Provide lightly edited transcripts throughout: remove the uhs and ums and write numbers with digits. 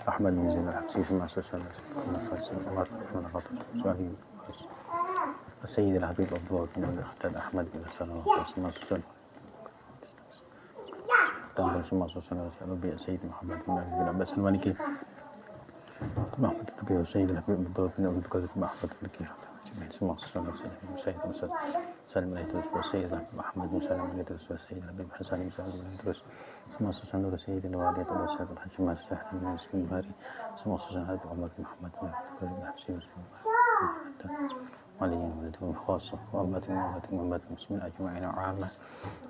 أحمد بن زين الحبسي ثم أسس السيد الحبيب عبد الله بن الحداد أحمد بن سلمة ثم أسس تنقل ثم أسس السيد محمد بن أبي بن عباس المالكي ثم أحمد الفقيه والسيد الحبيب عبد الله بن أبي بكر ثم أحمد الفقيه ثم أسس السيد مسعود سالم بن إدريس والسيد محمد بن سالم بن إدريس والسيد الحبيب حسن بن سالم بن إدريس ثم أسس نور السيد الوالي والسيد الحج مع السهل بن مسلم البخاري ثم أسس هذا عمر بن محمد بن الحبسي علي ولدهم خاصة وأمة المسلمين أجمعين عامة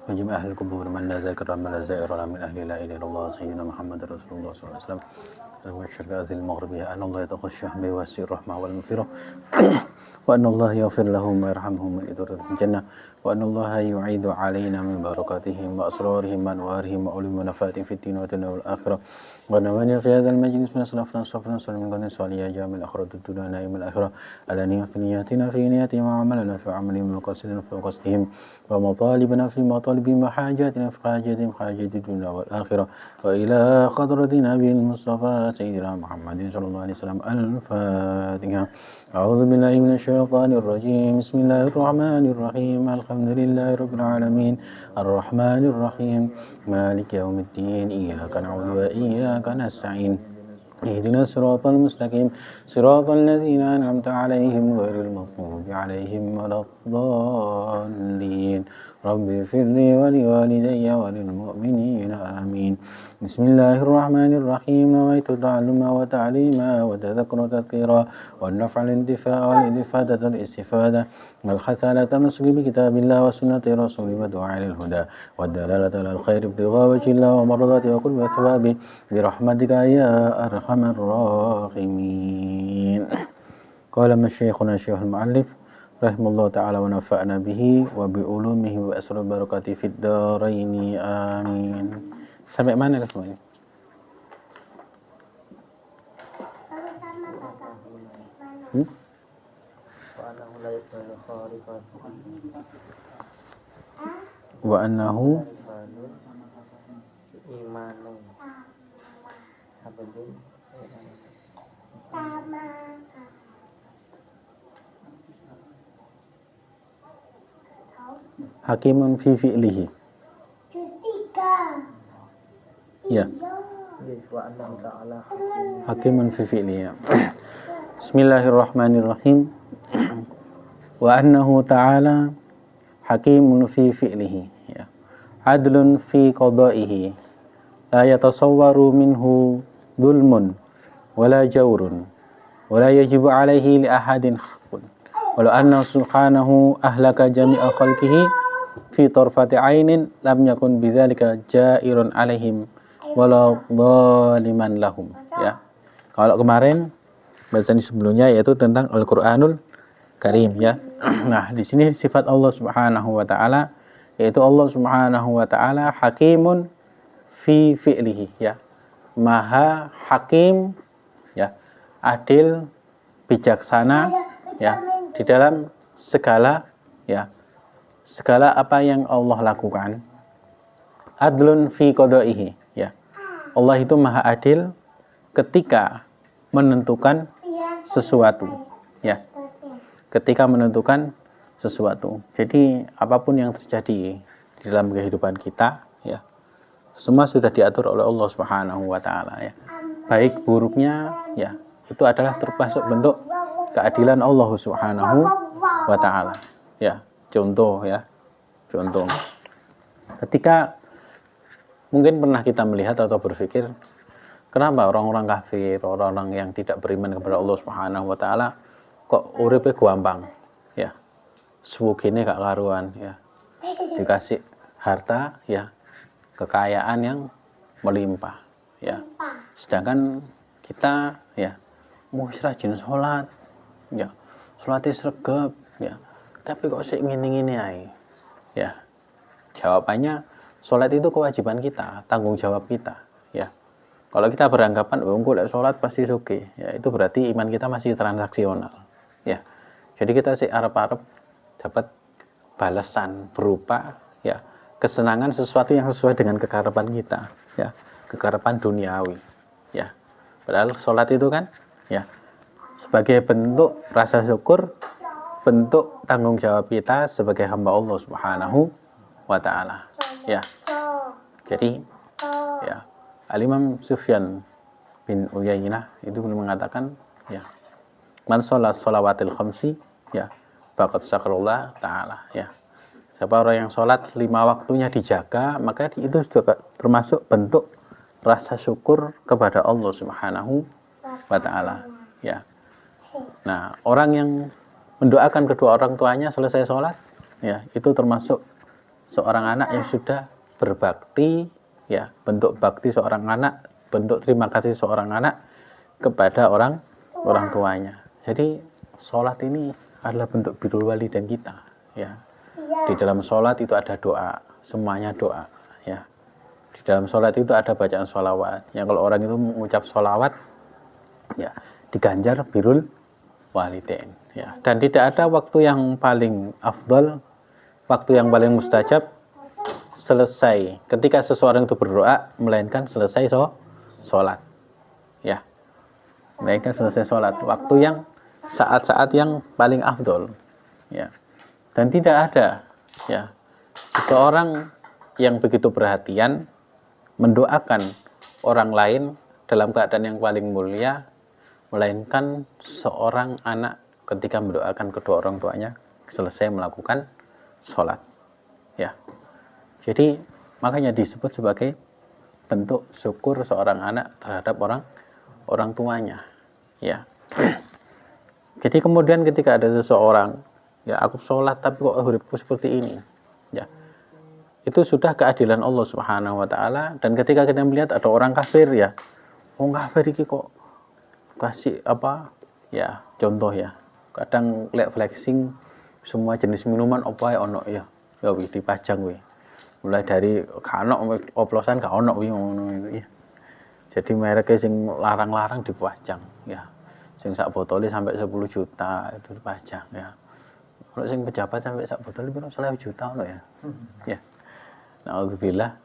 وجميع أهل القبور من لا ذاكر من لا زائر من أهل لا إله إلا الله سيدنا محمد رسول الله صلى الله عليه وسلم المشرق هذه المغربية أن الله يتغشى بواسع الرحمة والمغفرة وأن الله يغفر لهم ويرحمهم ويدخلهم الجنة وأن الله يعيد علينا من بركاتهم وأسرارهم وأنوارهم وعلوم ونفاتهم في الدين والدنيا والآخرة وأن من في هذا المجلس من أسلافنا صفنا صلى من قرن صالحا جاء من الآخرة الدنيا نائم الآخرة على في نياتنا في نياتهم وعملنا في عملهم وقصدنا في قصدهم ومطالبنا في مطالبهم وحاجاتنا في حاجاتهم حاجات الدنيا والآخرة وإلى قدرة نبي المصطفى سيدنا محمد صلى الله عليه وسلم الفاتحة. أعوذ بالله من الشيطان الرجيم بسم الله الرحمن الرحيم الحمد لله رب العالمين الرحمن الرحيم مالك يوم الدين إياك نعبد وإياك نستعين اهدنا الصراط المستقيم صراط الذين أنعمت عليهم غير المغضوب عليهم ولا الضالين رب اغفر لي ولوالدي وللمؤمنين آمين. بسم الله الرحمن الرحيم نويت تعلما وتعليما وتذكر تذكيرا والنفع الانتفاع والإفادة الاستفادة والخسالة مسك بكتاب الله وسنة رسول ودعاء للهدى والدلالة على الخير ابتغاء وجه الله ومرضاته وقرب ثوابه برحمتك يا أرحم الراحمين. قال شيخنا الشيخ المؤلف رحمه الله تعالى ونفعنا به وبعلومه وأسر بركاته في الدارين آمين. Sampai mana semuanya? Wa annahu hakimun fi fi'lihi. Ya. Hakimun fi fi'lihi. Bismillahirrahmanirrahim. Wa annahu ta'ala hakimun fi fi'lihi, ya. Adlun fi qada'ihi. La yatasawwaru minhu dhulmun wala jawrun wala yajibu alaihi li ahadin haqqun. Walau anna subhanahu ahlaka jami'a khalqihi fi tarfati ainin lam yakun bidzalika jairun alaihim wala dhaliman lahum, ya. Kalau kemarin bahasan sebelumnya yaitu tentang Al-Qur'anul Karim, ya. Nah, di sini sifat Allah Subhanahu wa taala yaitu Allah Subhanahu wa taala hakimun fi fi'lihi, ya. Maha hakim, ya, adil, bijaksana, ya, di dalam segala, ya, segala apa yang Allah lakukan. Adlun fi qada'ihi, ya. Allah itu maha adil ketika menentukan sesuatu, ya. Ketika menentukan sesuatu. Jadi apapun yang terjadi di dalam kehidupan kita, ya, semua sudah diatur oleh Allah Subhanahu wa taala, ya. Baik buruknya, ya, itu adalah termasuk bentuk keadilan Allah Subhanahu wa taala, ya. Contoh, ya. Contoh. Ketika mungkin pernah kita melihat atau berpikir, kenapa orang-orang kafir, orang-orang yang tidak beriman kepada Allah Subhanahu wa taala kok uripe gampang, ya. Sugihne gak karuan, ya. Dikasih harta, ya, kekayaan yang melimpah, ya. Sedangkan kita, ya, mau rajin sholat, ya, sholatnya sregep, ya, tapi kok sik ngene-ngene ae, ya. Jawabannya, sholat itu kewajiban kita, tanggung jawab kita, ya. Kalau kita beranggapan, engko lek sholat pasti sugih, ya, itu berarti iman kita masih transaksional, ya. Jadi kita sik arep-arep dapat balasan berupa, ya, kesenangan sesuatu yang sesuai dengan kekarapan kita, ya, kekarapan duniawi, ya. Padahal sholat itu kan ya sebagai bentuk rasa syukur, bentuk tanggung jawab kita sebagai hamba Allah Subhanahu wa taala. Ya. Jadi ya Al-Imam Sufyan bin Uyainah itu mengatakan ya man sholat sholawatil khamsi ya faqad syakarallah taala ya. Siapa orang yang sholat 5 waktunya dijaga, maka itu juga termasuk bentuk rasa syukur kepada Allah Subhanahu wa taala ya. Nah, orang yang mendoakan kedua orang tuanya selesai sholat ya, itu termasuk seorang anak yang sudah berbakti ya, bentuk bakti seorang anak, bentuk terima kasih seorang anak kepada orang tuanya. Jadi sholat ini adalah bentuk birrul walidain kita ya. Di dalam sholat itu ada doa, semuanya doa ya. Di dalam sholat itu ada bacaan sholawat. Yang kalau orang itu mengucap sholawat ya diganjar birrul walidain ya. Dan tidak ada waktu yang paling afdal, waktu yang paling mustajab selesai ketika seseorang itu berdoa melainkan selesai sholat ya. Melainkan selesai sholat, waktu yang saat-saat yang paling afdal ya. Dan tidak ada ya seseorang yang begitu perhatian mendoakan orang lain dalam keadaan yang paling mulia melainkan seorang anak ketika mendoakan kedua orang tuanya selesai melakukan sholat ya. Jadi makanya disebut sebagai bentuk syukur seorang anak terhadap orang tuanya ya. Jadi kemudian ketika ada seseorang ya aku sholat tapi kok hidupku seperti ini ya, itu sudah keadilan Allah Subhanahu wa taala. Dan ketika kita melihat ada orang kafir ya, kafir iki kok kasih apa ya, contoh ya, kadang lek flexing semua jenis minuman apa ya ono ya wis dipajang we, mulai dari kanok oplosan gak ono wi ngono itu ya. Jadi mereknya sing larang-larang dipajang ya, sing sak botolnya sampai 10 juta itu dipajang ya. Kalau sing pejabat sampai sak botol itu 100 juta ono ya. Ya. Nauzubillah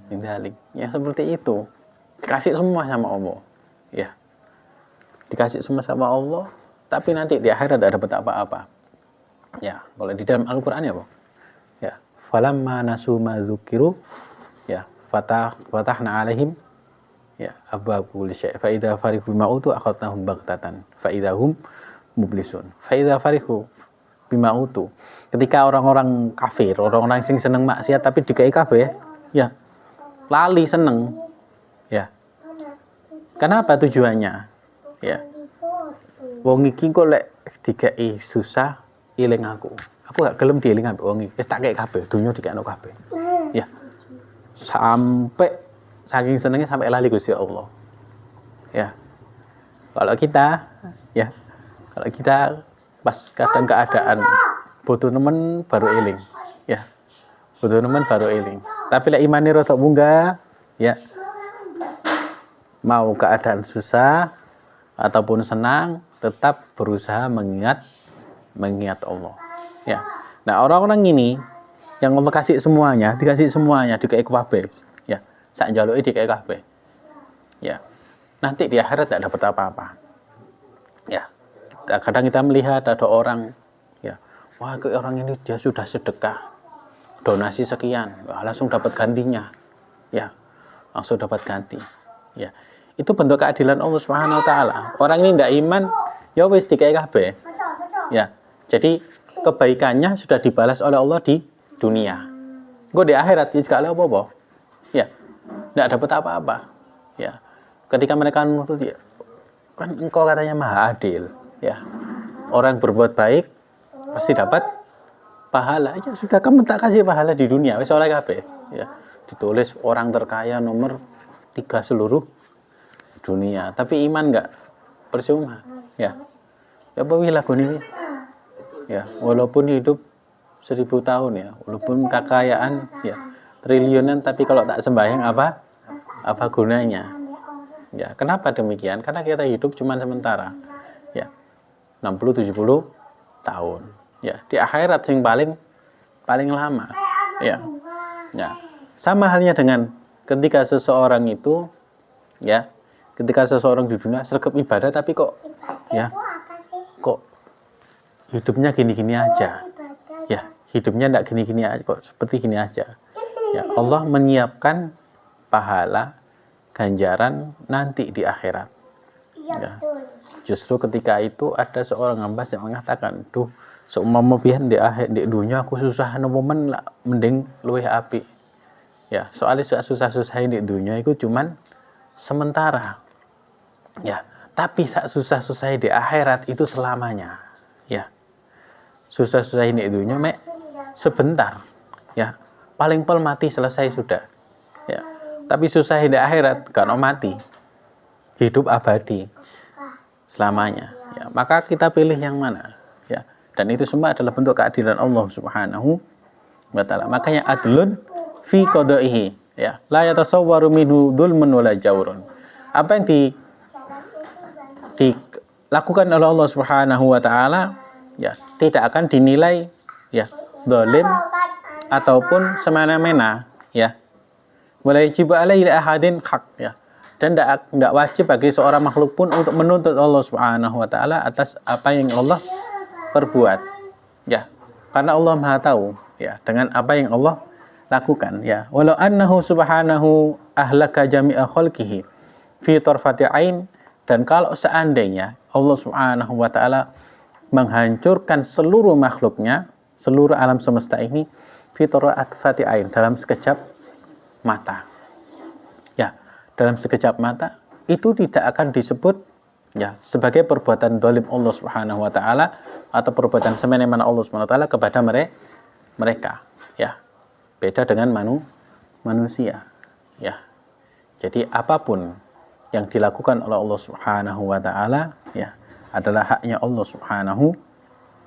min dzalik. Ya seperti itu. Dikasih semua sama Allah. Ya. Dikasih semua sama Allah, tapi nanti di akhirat tidak dapat apa-apa. Ya, kalau di dalam Al-Qur'an ya, Bu. Ya, falamma nasu ma dzukiru ya, fatahna alaihim ya abwaabul syai' fa idza farihu bima utu akhadnahum baghtatan fa idza hum mublisun. Fa idza farihu bima utu, ketika orang-orang kafir, orang-orang sing seneng maksiat tapi dikai kabeh ya lali seneng ya. Kenapa tujuannya ya, wong iki kok lek dikai susah iling aku gak gelem dieling ambek wong iki, wis tak kei kabeh donya dikekno kabeh ya, sampai saking senengnya sampai lali Gusti Allah ya. Kalau kita pas kadang keadaan butuh nemen baru eling ya, butuh nemen baru eling. Tapi lek imane rada munggah ya, mau keadaan susah ataupun senang tetap berusaha mengingat Allah ya. Nah, orang-orang ini yang Allah kasih semuanya, dikasih semuanya, dikasih kabeh ya, sak njaluke dikasih kabeh ya. Nanti di akhirat tidak dapat apa-apa ya. Kadang kita melihat ada orang ya, wah orang ini dia sudah sedekah donasi sekian, langsung dapat gantinya ya, langsung dapat ganti ya. Itu bentuk keadilan Allah Subhanahu wa taala. Orang ini tidak iman ya wis dikai kabeh ya. Jadi kebaikannya sudah dibalas oleh Allah di dunia. Engko di akhirat ya gak ada apa-apa ya, tidak dapat apa-apa ya. Ketika mereka menuntut ya, kan engkau katanya maha adil ya, orang berbuat baik pasti dapat pahala. Ya sudah, kamu tak kasih pahala di dunia wis oleh kabeh ya. Ditulis orang terkaya nomor 3 seluruh dunia, tapi iman enggak, percuma ya. Ya apa lagu ini ya, walaupun hidup 1000 tahun ya, walaupun kekayaan ya triliunan, tapi kalau tak sembahyang apa gunanya ya. Kenapa demikian? Karena kita hidup cuma sementara ya, 60-70 tahun ya. Di akhirat yang paling lama ya. Ya, sama halnya dengan ketika seseorang itu ya ketika seseorang di dunia sergap ibadah tapi kok ya kok hidupnya gini-gini aja, ya hidupnya enggak gini-gini aja, kok seperti gini aja. Ya Allah menyiapkan pahala ganjaran nanti di akhirat. Ya. Justru ketika itu ada seorang hamba yang mengatakan, "Duh, seumpama pian di akhir di dunia aku susah nemen lah mending luwih apik." Ya, soalnya susah-susah di dunia itu cuman sementara. Ya, tapi sak susah-susah di akhirat itu selamanya. Ya. Susah-susah di dunia mek sebentar. Ya. Paling pol mati selesai sudah. Ya. Tapi susah di akhirat gak mati. Hidup abadi selamanya. Ya, maka kita pilih yang mana? Ya. Dan itu semua adalah bentuk keadilan Allah Subhanahu wa taala. Makanya adlun fi qada'ihi. Ya, la yatasawwaru minhu dzulmun wala jawrun. Apa yang dilakukan oleh Allah Subhanahu wa taala ya tidak akan dinilai ya zalim ataupun semena-mena ya. Wala yajibu alaihi ahadin haq ya. Dan tidak wajib bagi seorang makhluk pun untuk menuntut Allah Subhanahu wa taala atas apa yang Allah perbuat. Ya. Karena Allah Maha tahu ya dengan apa yang Allah lakukan ya. Walau annahu subhanahu ahlaka jami'a khalqihi fi tarfati ain, dan kalau seandainya Allah Subhanahu wa taala menghancurkan seluruh makhluknya, seluruh alam semesta ini fi tarfati ain, dalam sekejap mata. Ya, dalam sekejap mata itu tidak akan disebut ya sebagai perbuatan zalim Allah Subhanahu wa taala atau perbuatan semena-mena Allah Subhanahu wa taala kepada mereka ya. Beda dengan manusia ya. Jadi apapun yang dilakukan oleh Allah Subhanahu wa taala ya adalah haknya Allah Subhanahu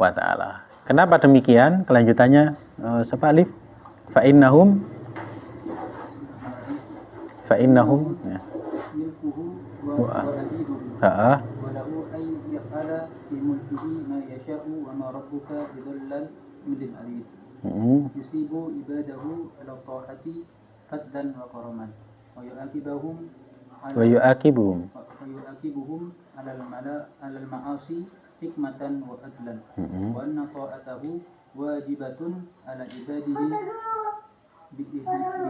wa taala. Kenapa demikian? Kelanjutannya siapa Alif? Fa innahum ya. Yusibu ibadahu ala ta'ati haddan wa karaman wa yu'akibuhum ala al-ma'asi hikmatan wa adlan wa anna ta'atahu wajibatun ala ibadihi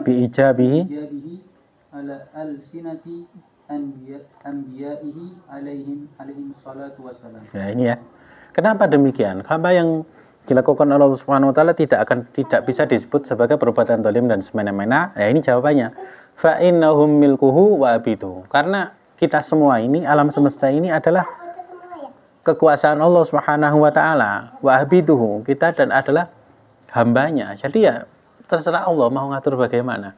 bi'ijabihi ala al-sinati anbiya'ihi alaihim salatu wassalam. Ya ini ya. Kenapa demikian? Kenapa yang dilakukan oleh Allah Subhanahu wa taala tidak bisa disebut sebagai perbuatan zalim dan semena-mena? Ya ini jawabannya. Fa innahum milkuhu wa abiduhu. Karena kita semua ini, alam semesta ini adalah kekuasaan Allah Subhanahu wa taala. Wa abiduhu, kita dan adalah hambanya. Jadi ya terserah Allah mau ngatur bagaimana.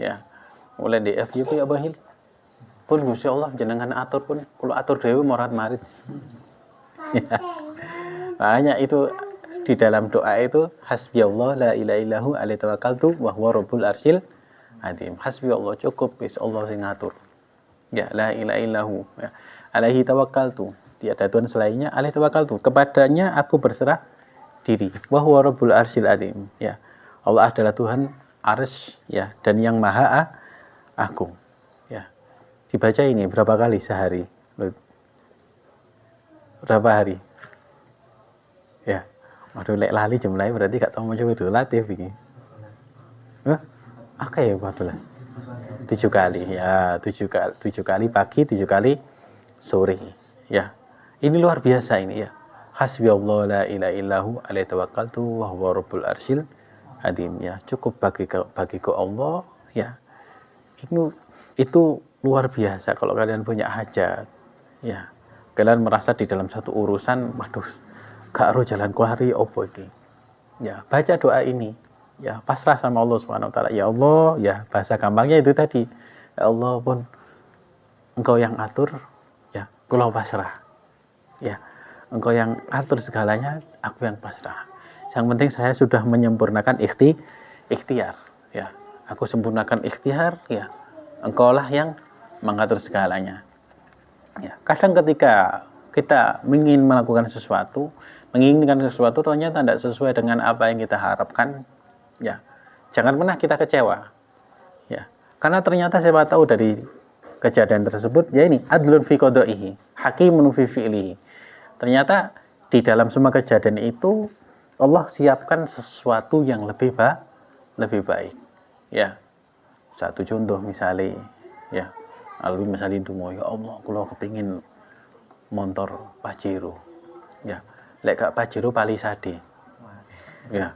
Ya. Mulai di FYP ya bahil. Pun Gusti Allah jenengan atur pun kalau atur dewe morat marit. Ya. Makanya itu di dalam doa itu hasbiyallah la ilaha illahu alaihi tawakkaltu wa huwa rabbul arsyil azim. Hasbiyallah, cukup wis Allah sing ngatur. Ya la ilaha illahu ya. Alaihi tawakkaltu, tiada tuhan selainnya, alaihi tawakkaltu, kepadanya aku berserah diri. Wa huwa rabbul arsyil azim. Ya. Allah adalah Tuhan arsy ya dan yang maha agung. Ya. Dibaca ini berapa kali sehari? Berapa hari? Ya. Waduh, lek lali jumlahnya berarti gak tahu macam itu latif ini. Oke, 14. 7 kali ya, 7 kali pagi, 7 kali sore. Ya. Ini luar biasa ini ya. Hasbiyallahu la ilaha illahu alaihi tawakkaltu wa huwa rabbul arsyil azim ya. Cukup bagiku Allah ya. Itu luar biasa kalau kalian punya hajat. Ya. Kalian merasa di dalam satu urusan, waduh, gak ro jalan keluari opo iki. Ya, baca doa ini. Ya, pasrah sama Allah Subhanahu wa taala. Ya Allah, ya bahasa gampangnya itu tadi. Ya Allah pun Engkau yang atur, ya, kula pasrah. Ya, Engkau yang atur segalanya, aku yang pasrah. Yang penting saya sudah menyempurnakan ikhtiar, ya. Aku sempurnakan ikhtiar, ya. Engkaulah yang mengatur segalanya. Ya, kadang ketika kita ingin melakukan sesuatu, menginginkan sesuatu ternyata tidak sesuai dengan apa yang kita harapkan, ya jangan pernah kita kecewa, ya karena ternyata siapa tahu dari kejadian tersebut, ya ini adlun fi qada'ihi, hakimun fi fi'lihi. Ternyata di dalam semua kejadian itu Allah siapkan sesuatu yang lebih baik. Ya. Satu contoh misalnya, ya, alwi misalnya dungo, ya Allah, kalau kepingin motor Pajero, ya, lek gak Pajero Palisade, ya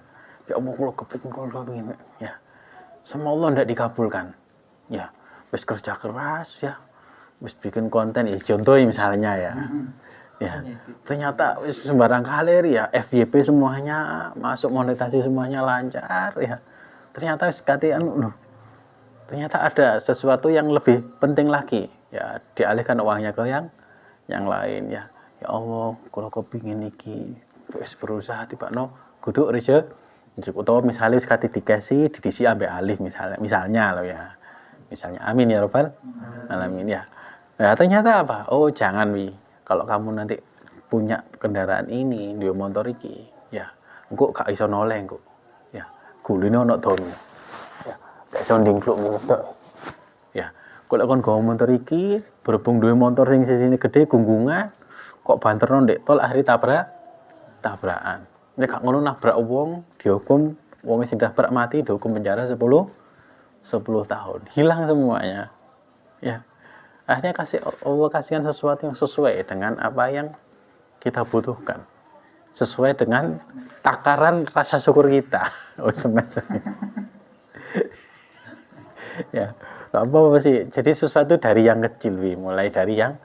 Allah, kalau kepingin, ya, sama Allah tidak dikabulkan, ya, wis kerja keras, ya, wis bikin konten, ya, contohnya misalnya, ya, ternyata wis sembarang kali, ya, FYP semuanya masuk, monetasi semuanya lancar, ya, ternyata wis katian, ternyata ada sesuatu yang lebih penting lagi, ya, dialihkan uangnya ke yang lain, ya. Ya Allah, kalau kepingin iki wis berusaha tibakno kudu rezeki utawa misalnya sekati dikasih didisi ambek alih misalnya loh, ya. Misalnya amin ya rabbal alamin, ya. Nah, ternyata apa? Oh, jangan kalau kamu nanti punya kendaraan ini, dia motor iki, ya. Engko gak iso noleh engko. Ya, guline ono don. Ya, gak iso ndingkluk ngono. Ya, kalau kon gawe motor iki, berhubung duwe motor sing sisine gede gunggungan, kok banterno ndek tol akhirnya tabrakan. Nek gak ngono nabrak wong, dihukum wong sing tabrak mati dihukum penjara 10 tahun. Hilang semuanya. Ya. Akhirnya Allah kasihkan sesuatu yang sesuai dengan apa yang kita butuhkan. Sesuai dengan takaran rasa syukur kita. Oh, ya. Apa sih? Jadi sesuatu dari yang kecil, mulai dari yang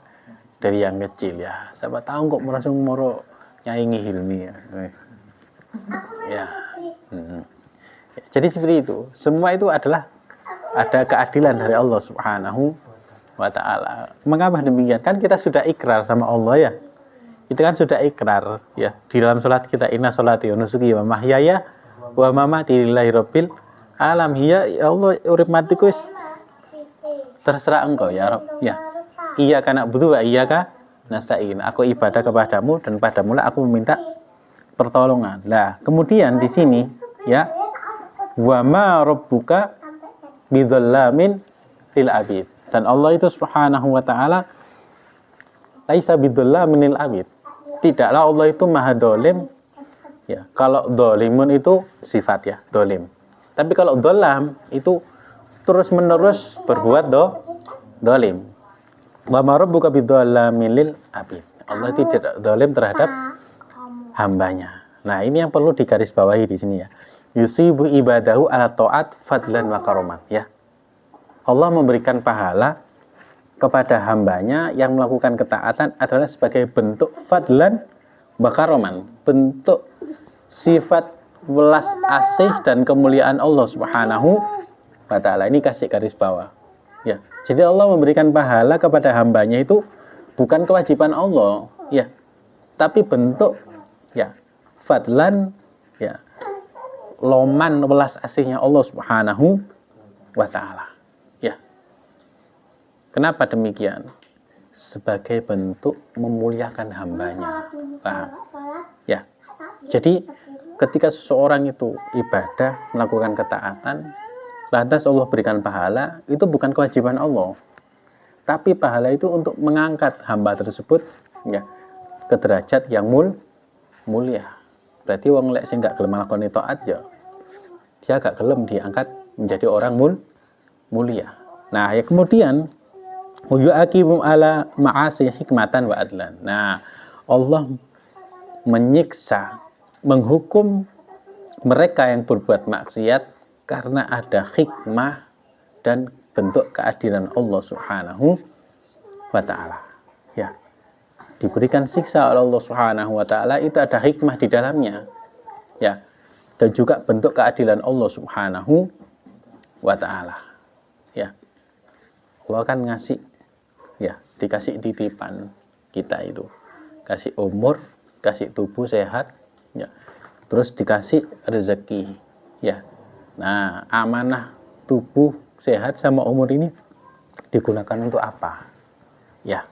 kecil, ya. Siapa tahu kok merasa moro nyaingi Hilmi, ya. Ya. Jadi seperti itu. Semua itu adalah ada keadilan dari Allah Subhanahu wa ta'ala. Mengapa demikian? Kan kita sudah ikrar sama Allah, ya. Itu kan sudah ikrar, ya. Di dalam salat kita, inna sholati wa nusuki wa mahyaya wa mamati lillahi rabbil alamin. Ya Allah, urip matiku terserah Engkau, ya Rabb. Ya. Iyyaka na'budu wa iyyaka nasta'in. Aku ibadah kepadamu dan padamu lah aku meminta pertolongan. Nah, kemudian di sini, ya, wa ma rabbuka bidzallamin lil abid. Dan Allah itu Subhanahu wa ta'ala laisa bidzallamin lil abid. Tidaklah Allah itu maha dolim, ya. Kalau dolimun itu sifat, ya, dolim. Tapi kalau dolam itu terus menerus berbuat dolim. Wa ma rabbuka bidzallamin lil abid. Allah tidak dolim terhadap hambanya. Nah, ini yang perlu digarisbawahi di sini, ya. Yusibu ibadahu ala ta'at fadlan wa karoman, ya. Allah memberikan pahala kepada hambanya yang melakukan ketaatan adalah sebagai bentuk fadlan wa karoman, bentuk sifat welas asih dan kemuliaan Allah Subhanahu wa ta'ala. Ini kasih garis bawah, ya. Jadi Allah memberikan pahala kepada hambanya itu bukan kewajiban Allah, ya, tapi bentuk, ya, fadlan, ya, loman welas asihnya Allah Subhanahu wa ta'ala, ya. Kenapa demikian? Sebagai bentuk memuliakan hambanya, paham? Ya. Jadi ketika seseorang itu ibadah, melakukan ketaatan, lantas Allah berikan pahala, itu bukan kewajiban Allah, tapi pahala itu untuk mengangkat hamba tersebut, ya, ke derajat yang mulia. Berarti wong lek sing gak gelem nglakoni taat, ya, dia gak gelem diangkat menjadi orang mulia. Nah, ya, kemudian yu'aqibu ala ma'asi hikmatan wa adlan. Nah, Allah menyiksa, menghukum mereka yang berbuat maksiat karena ada hikmah dan bentuk keadilan Allah Subhanahu wa ta'ala, ya. Diberikan siksa oleh Allah Subhanahu wa ta'ala itu ada hikmah di dalamnya, ya, dan juga bentuk keadilan Allah Subhanahu wa ta'ala, ya. Allah kan ngasih, ya, dikasih titipan kita itu, kasih umur, kasih tubuh sehat, ya, terus dikasih rezeki, ya. Nah, amanah tubuh sehat sama umur ini digunakan untuk apa? Ya.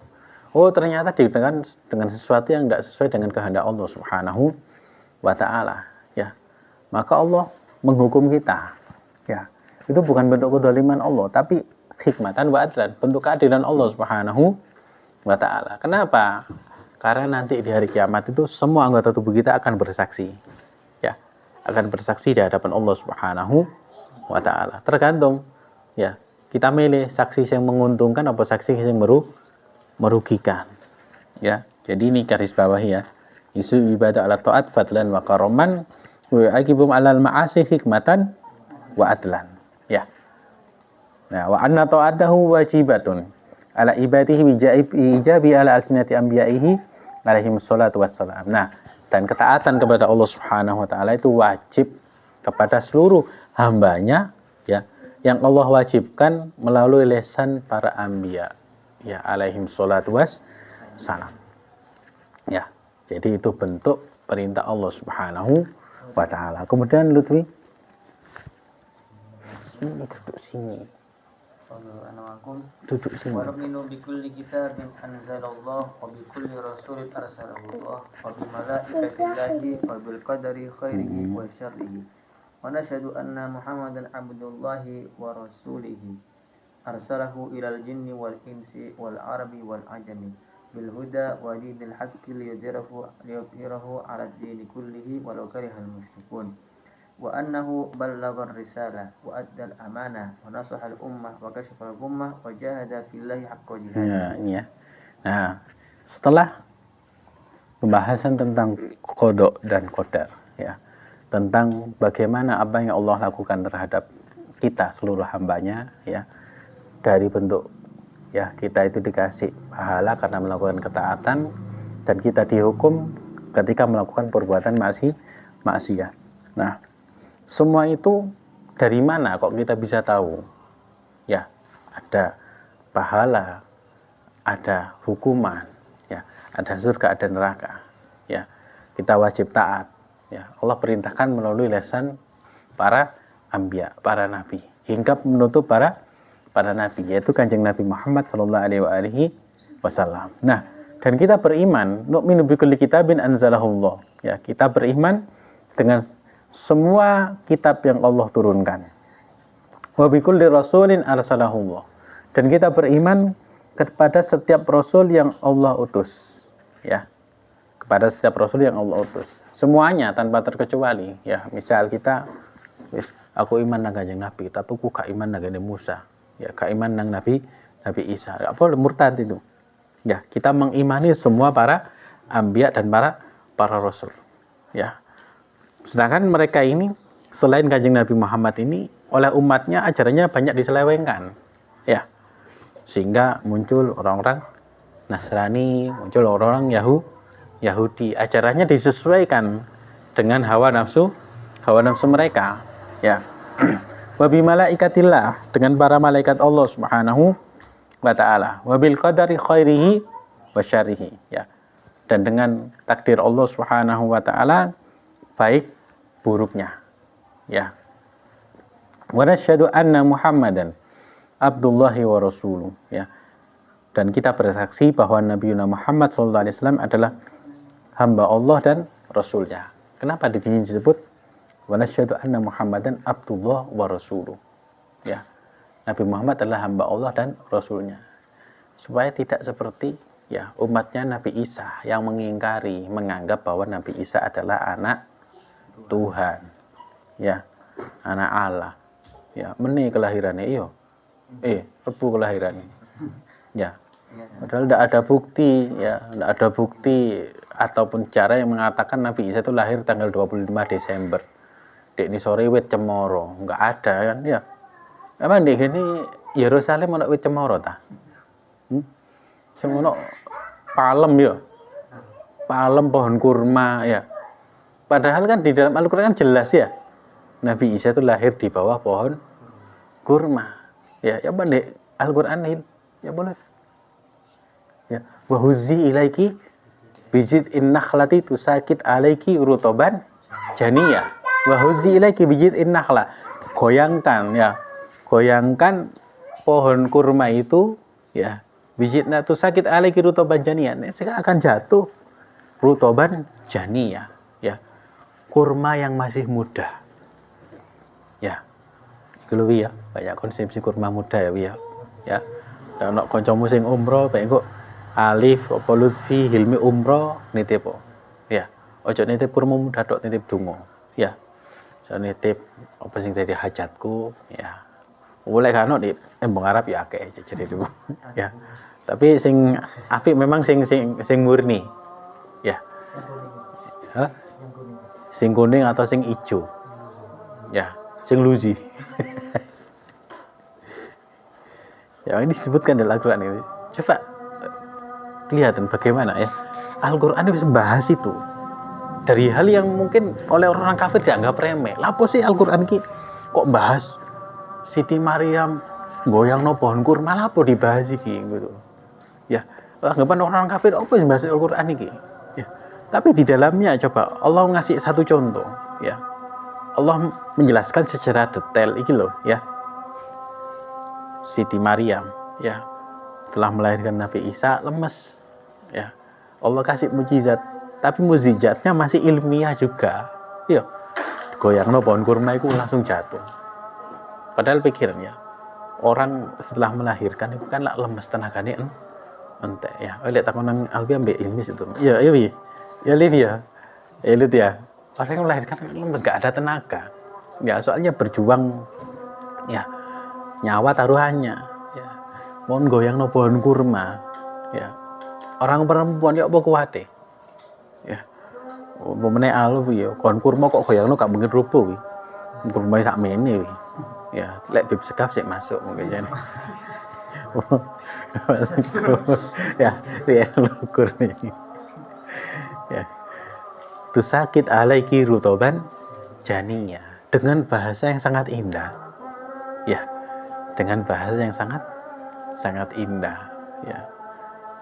Oh, ternyata digunakan dengan sesuatu yang tidak sesuai dengan kehendak Allah Subhanahu wa ta'ala, ya. Maka Allah menghukum kita, ya. Itu bukan bentuk kedoliman Allah, tapi hikmatan wa adlan, bentuk keadilan Allah Subhanahu wa taala. Kenapa? Karena nanti di hari kiamat itu semua anggota tubuh kita akan bersaksi. Ya, akan bersaksi di hadapan Allah Subhanahu wa taala. Tergantung ya, kita milih saksi yang menguntungkan apa saksi yang merugikan. Ya, jadi ini garis bawah ya. Isu ibadah ala taat fadlan wa karoman wa akibum alal ma'asi hikmatan wa adlan. Ya. Nah, wa anna ta'atahu wajibatun ala ibadihi ijabi ala alsinati anbiya'ihi alaihi wassalatu wassalam. Nah, dan ketaatan kepada Allah Subhanahu wa taala itu wajib kepada seluruh hambanya ya, yang Allah wajibkan melalui lisan para anbiya ya alaihi wassalatu wassalam. Ya. Jadi itu bentuk perintah Allah Subhanahu wa taala. Kemudian Lutfi duduk sini. Duduk sini. Wa nu'minu bi kulli kitabin anzalallahu wa bi kulli rasulin arsalahu wa bi malaikatillahi wa bil qadari khairihi wa syarrihi. Wa nashhadu anna Muhammadan abdullahi wa rasulihi arsalahu ilal jinni wal insi wal arabi wal ajami bil huda wa dinil haqqi liyudhhirahu 'ala ad-dini kullihi walau karihal musyrikun. Wa annahu ballagha ar-risalah wa adda al-amanah wa nasaha al-ummah wa kashafa al-ghummah wa jahada fillahi haqqa jihad. Ya, ini ya. Nah, setelah pembahasan tentang qada dan qadar ya, tentang bagaimana apa yang Allah lakukan terhadap kita seluruh hambanya ya, dari bentuk ya kita itu dikasih pahala karena melakukan ketaatan dan kita dihukum ketika melakukan perbuatan maksiat. Nah, semua itu dari mana kok kita bisa tahu? Ya, ada pahala, ada hukuman, ya, ada surga, ada neraka. Ya, kita wajib taat. Ya, Allah perintahkan melalui lisan para anbiya, para nabi, hingga menutup para nabi, yaitu Kanjeng Nabi Muhammad sallallahu alaihi wasallam. Nah, dan kita beriman, nu'minu bi kulli kitabin anzalahullah. Ya, kita beriman dengan semua kitab yang Allah turunkan. Wa bi kulli rasulin arsalahullah. Dan kita beriman kepada setiap rasul yang Allah utus. Ya. Kepada setiap rasul yang Allah utus. Semuanya tanpa terkecuali. Ya, misal kita aku iman nang Kanjeng Nabi, tapi aku gak iman nang Musa. Ya, gak iman nang Nabi Isa. Apa murtad itu? Ya, kita mengimani semua para anbiya dan para rasul. Ya. Sedangkan mereka ini selain Kanjeng Nabi Muhammad ini oleh umatnya ajarannya banyak diselewengkan. Ya. Sehingga muncul orang-orang Nasrani, muncul orang-orang Yahudi. Ajarannya disesuaikan dengan hawa nafsu mereka. Ya. Wa bi malaikatillah, dengan para malaikat Allah Subhanahu wa taala. Wa bil qadari khairihi wa syarrihi, ya. Dan dengan takdir Allah Subhanahu wa taala baik buruknya. Ya. Wa nasyhadu anna Muhammadan abdullahi wa rasuluh, ya. Dan kita bersaksi bahwa Nabi Muhammad SAW adalah hamba Allah dan Rasulnya. Kenapa di sini disebut wa nasyhadu anna Muhammadan abdullah wa rasuluh, ya. Nabi Muhammad adalah hamba Allah dan Rasulnya, supaya tidak seperti ya umatnya Nabi Isa yang menganggap bahwa Nabi Isa adalah anak Tuhan, ya, anak Allah, ya, meni kelahirannya iyo, rebu kelahirannya, ya, padahal tidak ada bukti, ya, tidak ada bukti ataupun cara yang mengatakan Nabi Isa itu lahir tanggal 25 Desember. Dek ini sore wit cemoro, nggak ada kan, ya. Emang di sini Yerusalem ada wit cemoro ta? Cemoro palem ya, palem pohon kurma ya. Padahal kan di dalam Al-Quran kan jelas ya, Nabi Isa itu lahir di bawah pohon kurma. Ya, ya bang di Al-Quran ini, ya boleh. Ya, wahuzi ilaiki bijid innakhlati tusakit alaiki rutoban janiyah. Wahuzi ilaiki bijid innakhla. Goyangkan ya, goyangkan pohon kurma itu ya, bijidna tusakit alaiki rutoban janiyah. Sekarang akan jatuh rutoban janiyah, ya, kurma yang masih muda. Ya. Kalau ya, banyak konsumsi kurma muda ya, ya. Ya. Ono kancamu sing umroh bae engko Alif apa Lutfi Hilmi umroh nitip po. Ya. Ojo nitip kurma datok nitip donga. Ya. So nitip apa sing dadi hajatku ya. Boleh kan di embong Arab ya akeh jadi itu. Ya. Tapi sing apik memang sing murni. Ya. Hah? Sing kuning atau sing ijo? Ya, sing luzi. Ya, ini disebutkan dalam Al-Quran ini. Coba kelihatan bagaimana ya. Al-Quran itu membahas itu. Dari hal yang mungkin oleh orang kafir dianggap remeh. Lapo sih Al-Quran ini kok bahas Siti Maryam goyang no pohon kurma, lapo dibahas iki gitu. Ya, anggapan orang kafir apa sih bahas Al-Quran ini? Ya. Tapi di dalamnya coba Allah ngasih satu contoh, ya. Allah menjelaskan secara detail iki loh, ya. Siti Maryam, ya, telah melahirkan Nabi Isa lemes, ya. Allah kasih mukjizat, tapi mukjizatnya masih ilmiah juga, ya. Goyangno pohon kurma itu langsung jatuh. Padahal pikirannya orang setelah melahirkan itu kan lah lemes tenaganya entek, ya. Oleh takon nang albi ambek ilmis itu, ya, iya. Ya Liv ya, elit ya. Orang yang melahirkan lemes gak ada tenaga. Ya soalnya berjuang, ya nyawa taruhannya. Ya. Mohon goyang no pohon kurma. Ya. Orang perempuan ya apa kuwate. Ya. Pemene alu ya, pohon kurma kok goyang no gak mungkin rubuh. Kurma sak mene. Ya, lek bib sekaf sik masuk mungkin jane. Ya, dia lukur nih. Ya. Tusakit alaiki rutoban janiya, dengan bahasa yang sangat indah. Ya, dengan bahasa yang sangat indah, ya.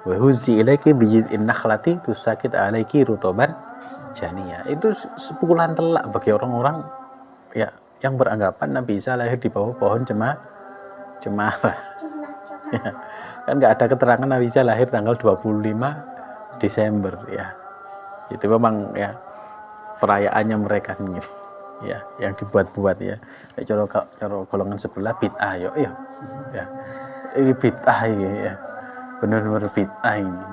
Wa huzi ilaiki bijid'in nakhlati tusakit alaiki rutoban janiya. Itu sepukulan telak bagi orang-orang ya yang beranggapan Nabi Isa lahir di bawah pohon cemara. Ya. Kan nggak ada keterangan Nabi Isa lahir tanggal 25 Desember, ya. Itu memang ya perayaannya mereka ini, ya, yang dibuat-buat ya. Cara golongan sebelah bid'ah ya, ya. Ini bid'ah ini ya. Benar-benar bid'ah ini.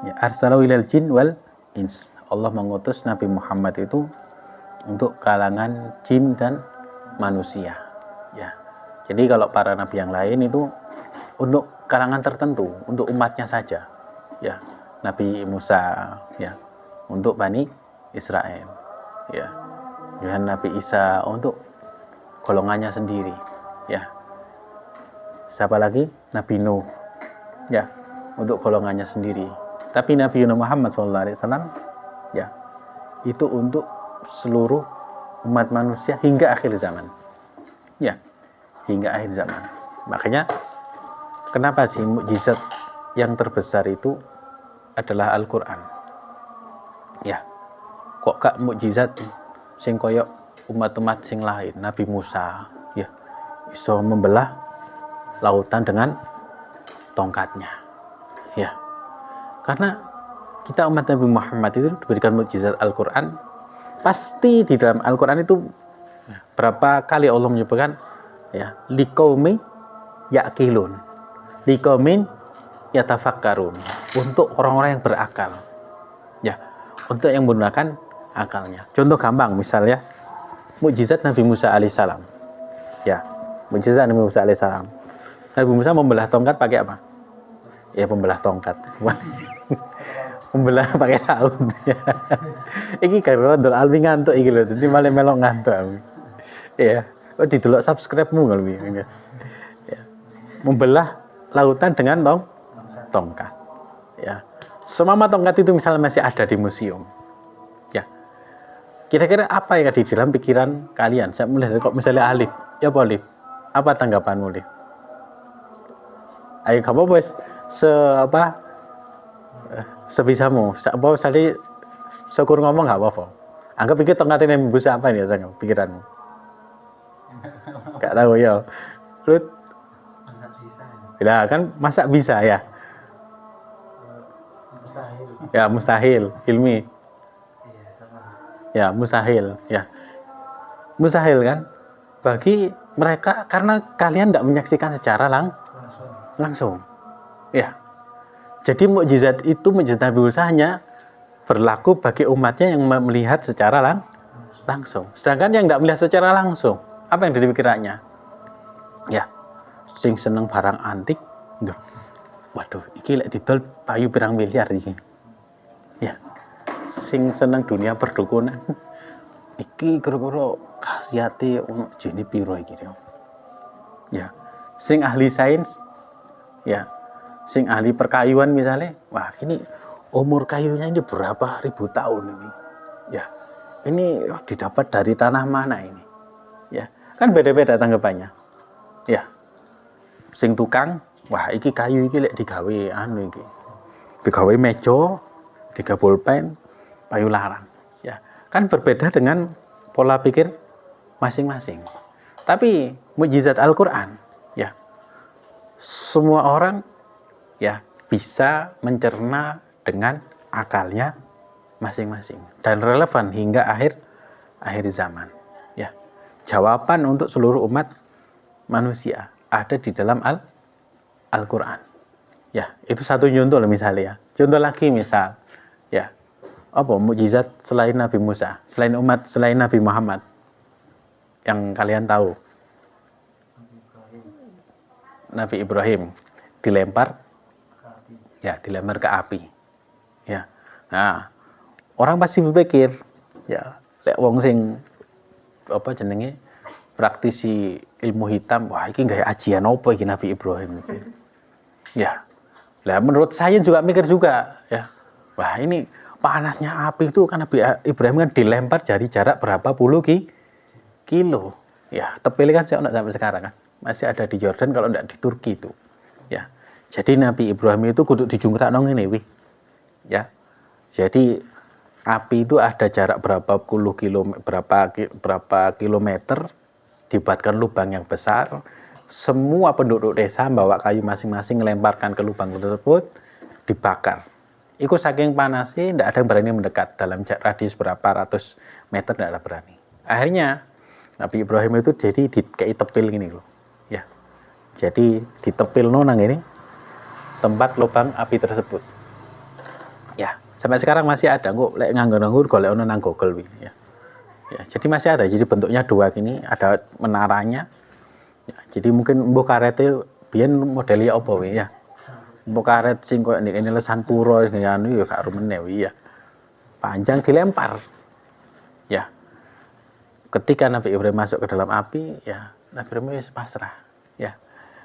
Ya, arsalahu ilal jin wal ins. Allah mengutus Nabi Muhammad itu untuk kalangan jin dan manusia. Ya. Jadi kalau para nabi yang lain itu untuk kalangan tertentu, untuk umatnya saja, ya. Nabi Musa, ya, untuk Bani Israel, ya. Dan Nabi Isa untuk golongannya sendiri, ya. Siapa lagi? Nabi Nuh, ya, untuk golongannya sendiri. Tapi Nabi Muhammad SAW, ya, itu untuk seluruh umat manusia hingga akhir zaman, ya, hingga akhir zaman. Makanya kenapa sih mukjizat yang terbesar itu adalah Al-Quran? Ya, kok gak mukjizat sing koyok umat-umat sing lain? Nabi Musa, ya, iso membelah lautan dengan tongkatnya, ya. Karena kita umat Nabi Muhammad itu diberikan mukjizat Al-Quran. Pasti di dalam Al-Quran itu berapa kali Allah menyebutkan, ya, liqaumi ya'qilun, liqaumin yatafakkarun, untuk orang-orang yang berakal, ya, untuk yang menggunakan akalnya. Contoh gampang misalnya mukjizat Nabi Musa alaihissalam, ya, mukjizat Nabi Musa alaihissalam. Nabi Musa membelah tongkat pakai apa? Ya, membelah tongkat. Membelah pakai daun. Ya. Iki karo ndol alwi ngantuk iki lho, dadi malah melok ngantuk. Ya, kok didelok subscribe-mu kalau iki. Ya. Membelah lautan dengan tongkat. Ya. Semama tongkat itu misalnya masih ada di museum. Ya. Kira-kira apa yang ada di dalam pikiran kalian? Saya melihat kok misalnya Alif. Ya apa Alif? Apa tanggapanmu, Alif? Ayo kamu bos sebisamu. Apa sekali syukur ngomong enggak apa-apa. Anggap pikir tongkat ini bisa apa nih ya pikiranmu? Enggak tahu ya. Lu ya kan masa bisa ya? Mustahil. Ya mustahil, ilmi. Ya mustahil, ya. Mustahil kan? Bagi mereka karena kalian tidak menyaksikan secara langsung. Ya. Jadi mukjizat itu, mukjizat Nabi Musa hanya berlaku bagi umatnya yang melihat secara langsung. Sedangkan yang tidak melihat secara langsung, apa yang dipikirkannya? Ya, sing seneng barang antik, waduh, iki lek didol payu pirang miliar iki. Ya, sing seneng dunia perdukunan, iki kira-kira khasiate ono jene piro iki. Ya, sing ahli sains, ya, sing ahli perkayuan misalnya, wah ini umur kayunya ini berapa ribu tahun ini. Ya, ini didapat dari tanah mana ini. Ya, kan beda-beda tanggapannya. Ya, sing tukang, wah iki kayu iki lek digawe anu iki. Digawe meja, digawe pulpen, payu larang. Ya, kan berbeda dengan pola pikir masing-masing. Tapi mukjizat Al-Qur'an, ya. Semua orang ya bisa mencerna dengan akalnya masing-masing dan relevan hingga akhir zaman. Ya, jawaban untuk seluruh umat manusia ada di dalam Al-Qur'an. Ya, itu satu contoh misalnya. Contoh lagi misal, ya, apa mukjizat selain Nabi Musa, selain Nabi Muhammad yang kalian tahu? Nabi Ibrahim dilempar ke api. Ya. Nah, orang pasti berpikir, ya, lek wong sing apa jenenge praktisi ilmu hitam, wah iki gawe ajian apa iki Nabi Ibrahim iki. Ya. Lah menurut saya juga mikir juga, ya. Wah, ini panasnya api itu kan Nabi Ibrahim kan dilempar dari jarak berapa puluh kilo. Ya, tepil kan sampai sekarang kan. Masih ada di Jordan kalau enggak di Turki itu. Ya. Jadi Nabi Ibrahim itu kudu dijungkrakno ngene wi. Ya. Jadi api itu ada jarak berapa kilometer, dibuatkan lubang yang besar. Semua penduduk desa bawa kayu masing-masing melemparkan ke lubang tersebut, dibakar. Itu saking panasnya, tidak ada yang berani mendekat dalam radius berapa ratus meter, tidak ada berani. Akhirnya Nabi Ibrahim itu jadi dikei tepil gini loh, ya. Jadi ditepil nang ini tempat lubang api tersebut. Ya, sampai sekarang masih ada kok. Lek nganggur golek ono nang Google ya. Ya, jadi masih ada. Jadi bentuknya dua gini, ada menaranya. Ya, jadi mungkin mbok karete biyen modelnya apa wi ya. Mbok karet sing koyo ini lesan pura ngene ya gak rumene wi ya. Panjang dilempar. Ya. Ketika Nabi Ibrahim masuk ke dalam api, ya Nabi Ibrahim pasrah. Ya.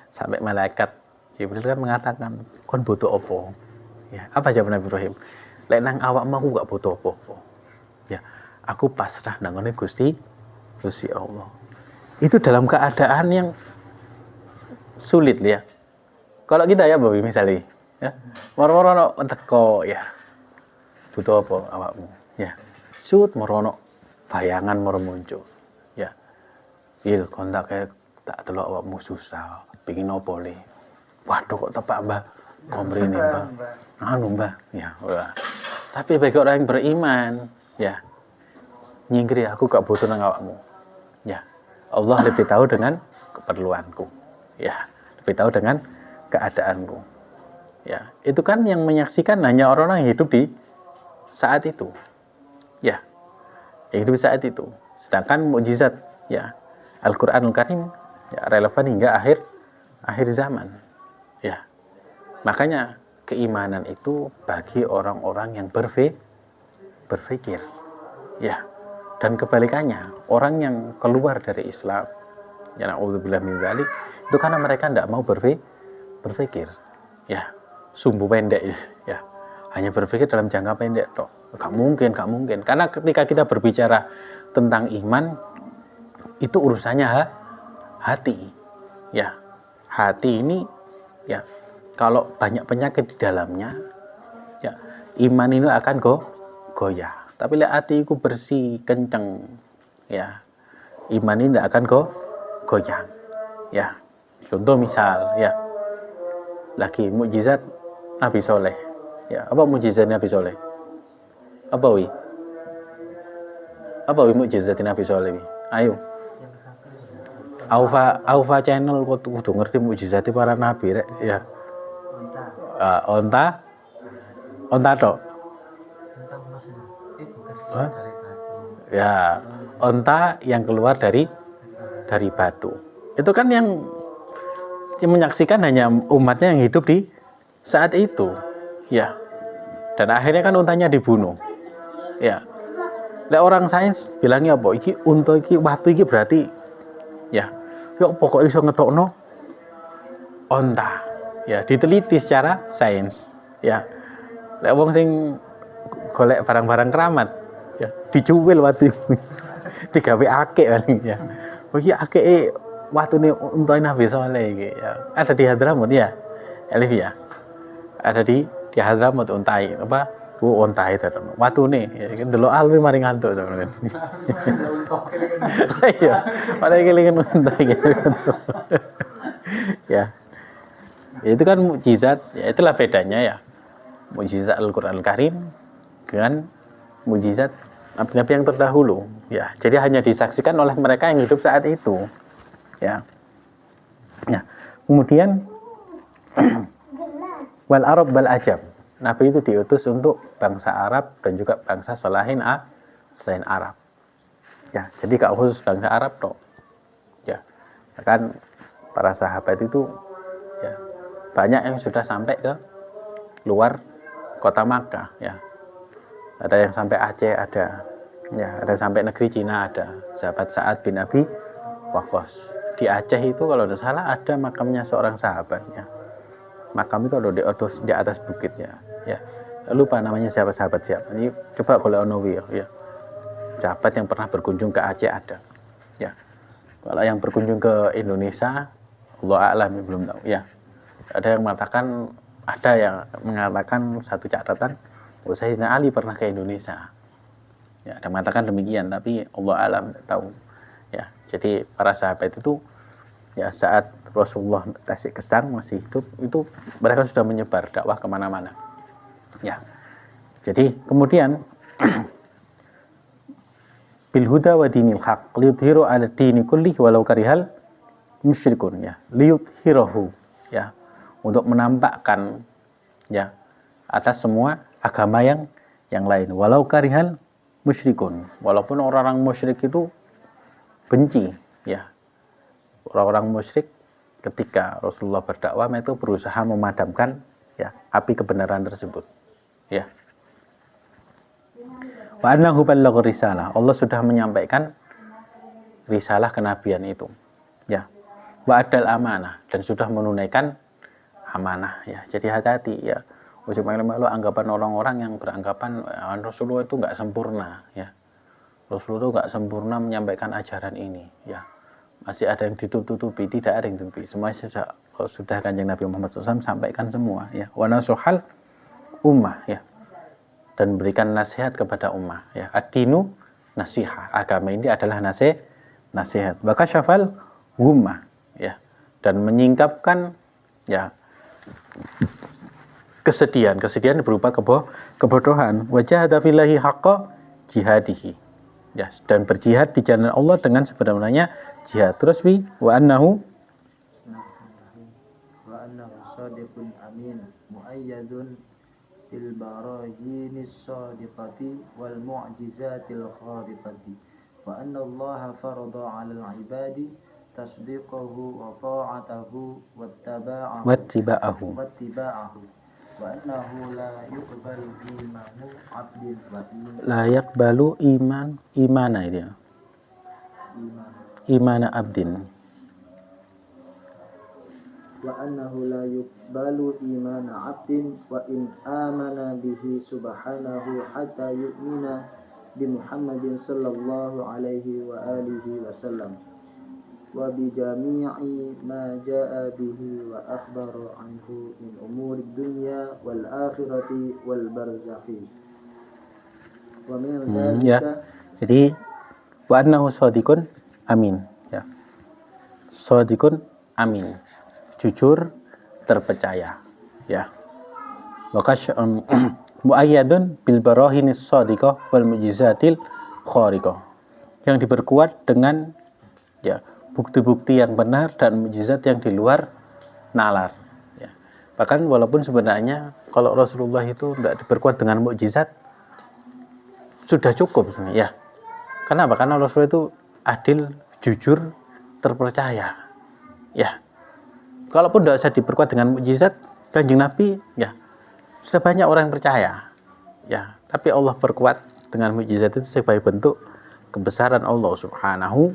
Sampai malaikat Jibril kan mengatakan, "Kon butuh apa?" Ya, apa jawab Nabi Ibrahim? Lek nang awakmu aku gak butuh apa-apa. Ya, aku pasrah nang ngene Gusti Allah. Itu dalam keadaan yang sulit ya. Kalau kita ya Bobi misalnya, ya, moro-moro teko ya. Butuh apa awakmu? Ya. Sut moro bayangan moro muncul. Ya. Il kontak kayak tak delok awakmu susah. Pengin opo le? Waduh kok tepak Mbah. Komrine Mbah. Anu Mbah. Ya, wah. Tapi bagi orang yang beriman, ya. Nyingkri aku gak butuh nang awakmu. Ya. Allah lebih tahu dengan keperluanku. Ya, lebih tahu dengan keadaanku. Ya, itu kan yang menyaksikan hanya orang-orang yang hidup di saat itu. Ya. Yang hidup di saat itu. Sedangkan mukjizat, ya, Al-Qur'anul Karim ya relevan hingga akhir zaman. Ya. Makanya keimanan itu bagi orang-orang yang berpikir. Ya. Dan kebalikannya, orang yang keluar dari Islam, ya na'udzubillah min dzalik, itu karena mereka tidak mau berpikir. Ya, sumbu pendek ya. Hanya berpikir dalam jangka pendek toh. Gak mungkin. Karena ketika kita berbicara tentang iman, itu urusannya hati. Ya. Hati ini ya, kalau banyak penyakit di dalamnya, ya, iman ini akan goyah. Tapi lek hatiku bersih, kenceng, ya, iman ini tidak akan goyang. Ya, contoh misal, ya, lagi mukjizat Nabi Soleh. Ya, apa mukjizat Nabi Soleh? Apa wi mukjizat Nabi Soleh? Ayo. Aufa channel kudu ngerti mukjizate para nabi rek ya. Onta tok. Ya, onta yang keluar dari batu. Itu kan yang menyaksikan hanya umatnya yang hidup di saat itu. Ya. Dan akhirnya kan untanya dibunuh. Ya. Lek orang sains bilangnya apa? Iki unta iki watu iki berarti ya. Yuk pokoknya iso ngetokno onta. Ya, diteliti secara sains. Ya. Lek wong sing golek barang-barang keramat, ya, dicuwil watu digawe akik paling ya. Iki akike watune unta Nabi Saleh iki ya. Ada di Hadramut ya. Elif ya. Ada di Hadramut untai apa? Unta itu watune ya delok alwi mari ngantuk to kan. Iya, padahal kelingan unta gitu. Ya. Itu kan mukjizat, ya itulah bedanya ya. Mukjizat Al-Qur'an Al-Karim dengan mukjizat nabi-nabi yang terdahulu ya. Jadi hanya disaksikan oleh mereka yang hidup saat itu. Ya. Nah, kemudian wal Arab wal Ajam. Nabi itu diutus untuk bangsa Arab dan juga bangsa selain Arab. Ya, jadi gak khusus bangsa Arab toh. Ya. Kan para sahabat itu ya banyak yang sudah sampai ke luar kota Makkah ya. Ada yang sampai Aceh ada. Ya, ada sampai negeri Cina ada. Sahabat Sa'ad bin Abi Waqqas. Di Aceh itu kalau tidak salah ada makamnya seorang sahabatnya. Makam itu ada di atas bukitnya. Ya, lupa namanya siapa. Ini coba kalau Onowi ya. Sahabat yang pernah berkunjung ke Aceh ada. Ya, kalau yang berkunjung ke Indonesia, Allah a'lam belum tahu. Ya, ada yang mengatakan satu catatan, Sayyidina Ali pernah ke Indonesia. Ya, ada mengatakan demikian, tapi Allah a'lam tahu. Ya, jadi para sahabat itu ya saat Rasulullah Tasik Kesang masih hidup itu mereka sudah menyebar dakwah kemana-mana. Ya, jadi kemudian bil huda wa dinil haq liyudhiru ala dini kulli walau karihal musyrikun ya liyudhirahu ya untuk menampakkan ya atas semua agama yang lain walau karihal musyrikun walaupun orang-orang musyrik itu benci ya. Orang-orang musyrik ketika Rasulullah berdakwah itu berusaha memadamkan ya api kebenaran tersebut. Ya. Wa annahu ballagha risalah. Allah sudah menyampaikan risalah kenabian itu. Ya. Wa adal amanah dan sudah menunaikan amanah ya. Jadi hati-hati ya. Ujung-ujungnya anggapan orang-orang yang beranggapan Rasulullah itu enggak sempurna ya. Rasulullah itu enggak sempurna menyampaikan ajaran ini ya. Masih ada yang ditutupi, tidak ada yang ditutupi. Semua sudah Kanjeng Nabi Muhammad SAW sampaikan semua ya. Wa nasuhal ummah ya. Dan berikan nasihat kepada ummah ya. Ad-dinu nasihah. Agama ini adalah nasihat. Wa kasyafal ummah ya. Dan menyingkapkan ya kesedihan berupa kebodohan. Wa jahada fillahi haqqa jihadihi. Ya, dan berjihad di jalan Allah dengan sebenarnya jihad. Terus wa annahu shadiqun amin muayyadun bil barahinis shadiqati wal mu'jizatil khariqati wa anna Allah farada 'alal 'ibadi tasdiqahu wa ta'atahu wattiba'ahu wa annahu la yuqbalu imanu 'abdin la yaqbalu imana itu imana abdin wa annahu la yuqbalu imana 'abdin wa in amana bihi subhanahu hatta yu'mina bi Muhammadin sallallahu alaihi wa alihi wasallam wa bi jami'i ma jaa bihi wa akhbara anhu min umuri dunya wal akhirati wal barzakhi wa min dzalika ya. Jadi wa annahu shadiqun amin ya. Shadiqun amin. Jujur terpercaya ya. Wa muayyadun bil barahinis shadiqah wal mu'jizatil khariqah. yang diperkuat dengan ya bukti-bukti yang benar dan mukjizat yang di luar nalar. Ya. Bahkan walaupun sebenarnya kalau Rasulullah itu tidak diperkuat dengan mukjizat sudah cukup sebenarnya. Ya. Kenapa? Karena Rasulullah itu adil, jujur, terpercaya. Ya. Kalaupun tidak usah diperkuat dengan mukjizat, Kanjeng Nabi ya sudah banyak orang yang percaya. Ya, tapi Allah perkuat dengan mukjizat itu sebagai bentuk kebesaran Allah Subhanahu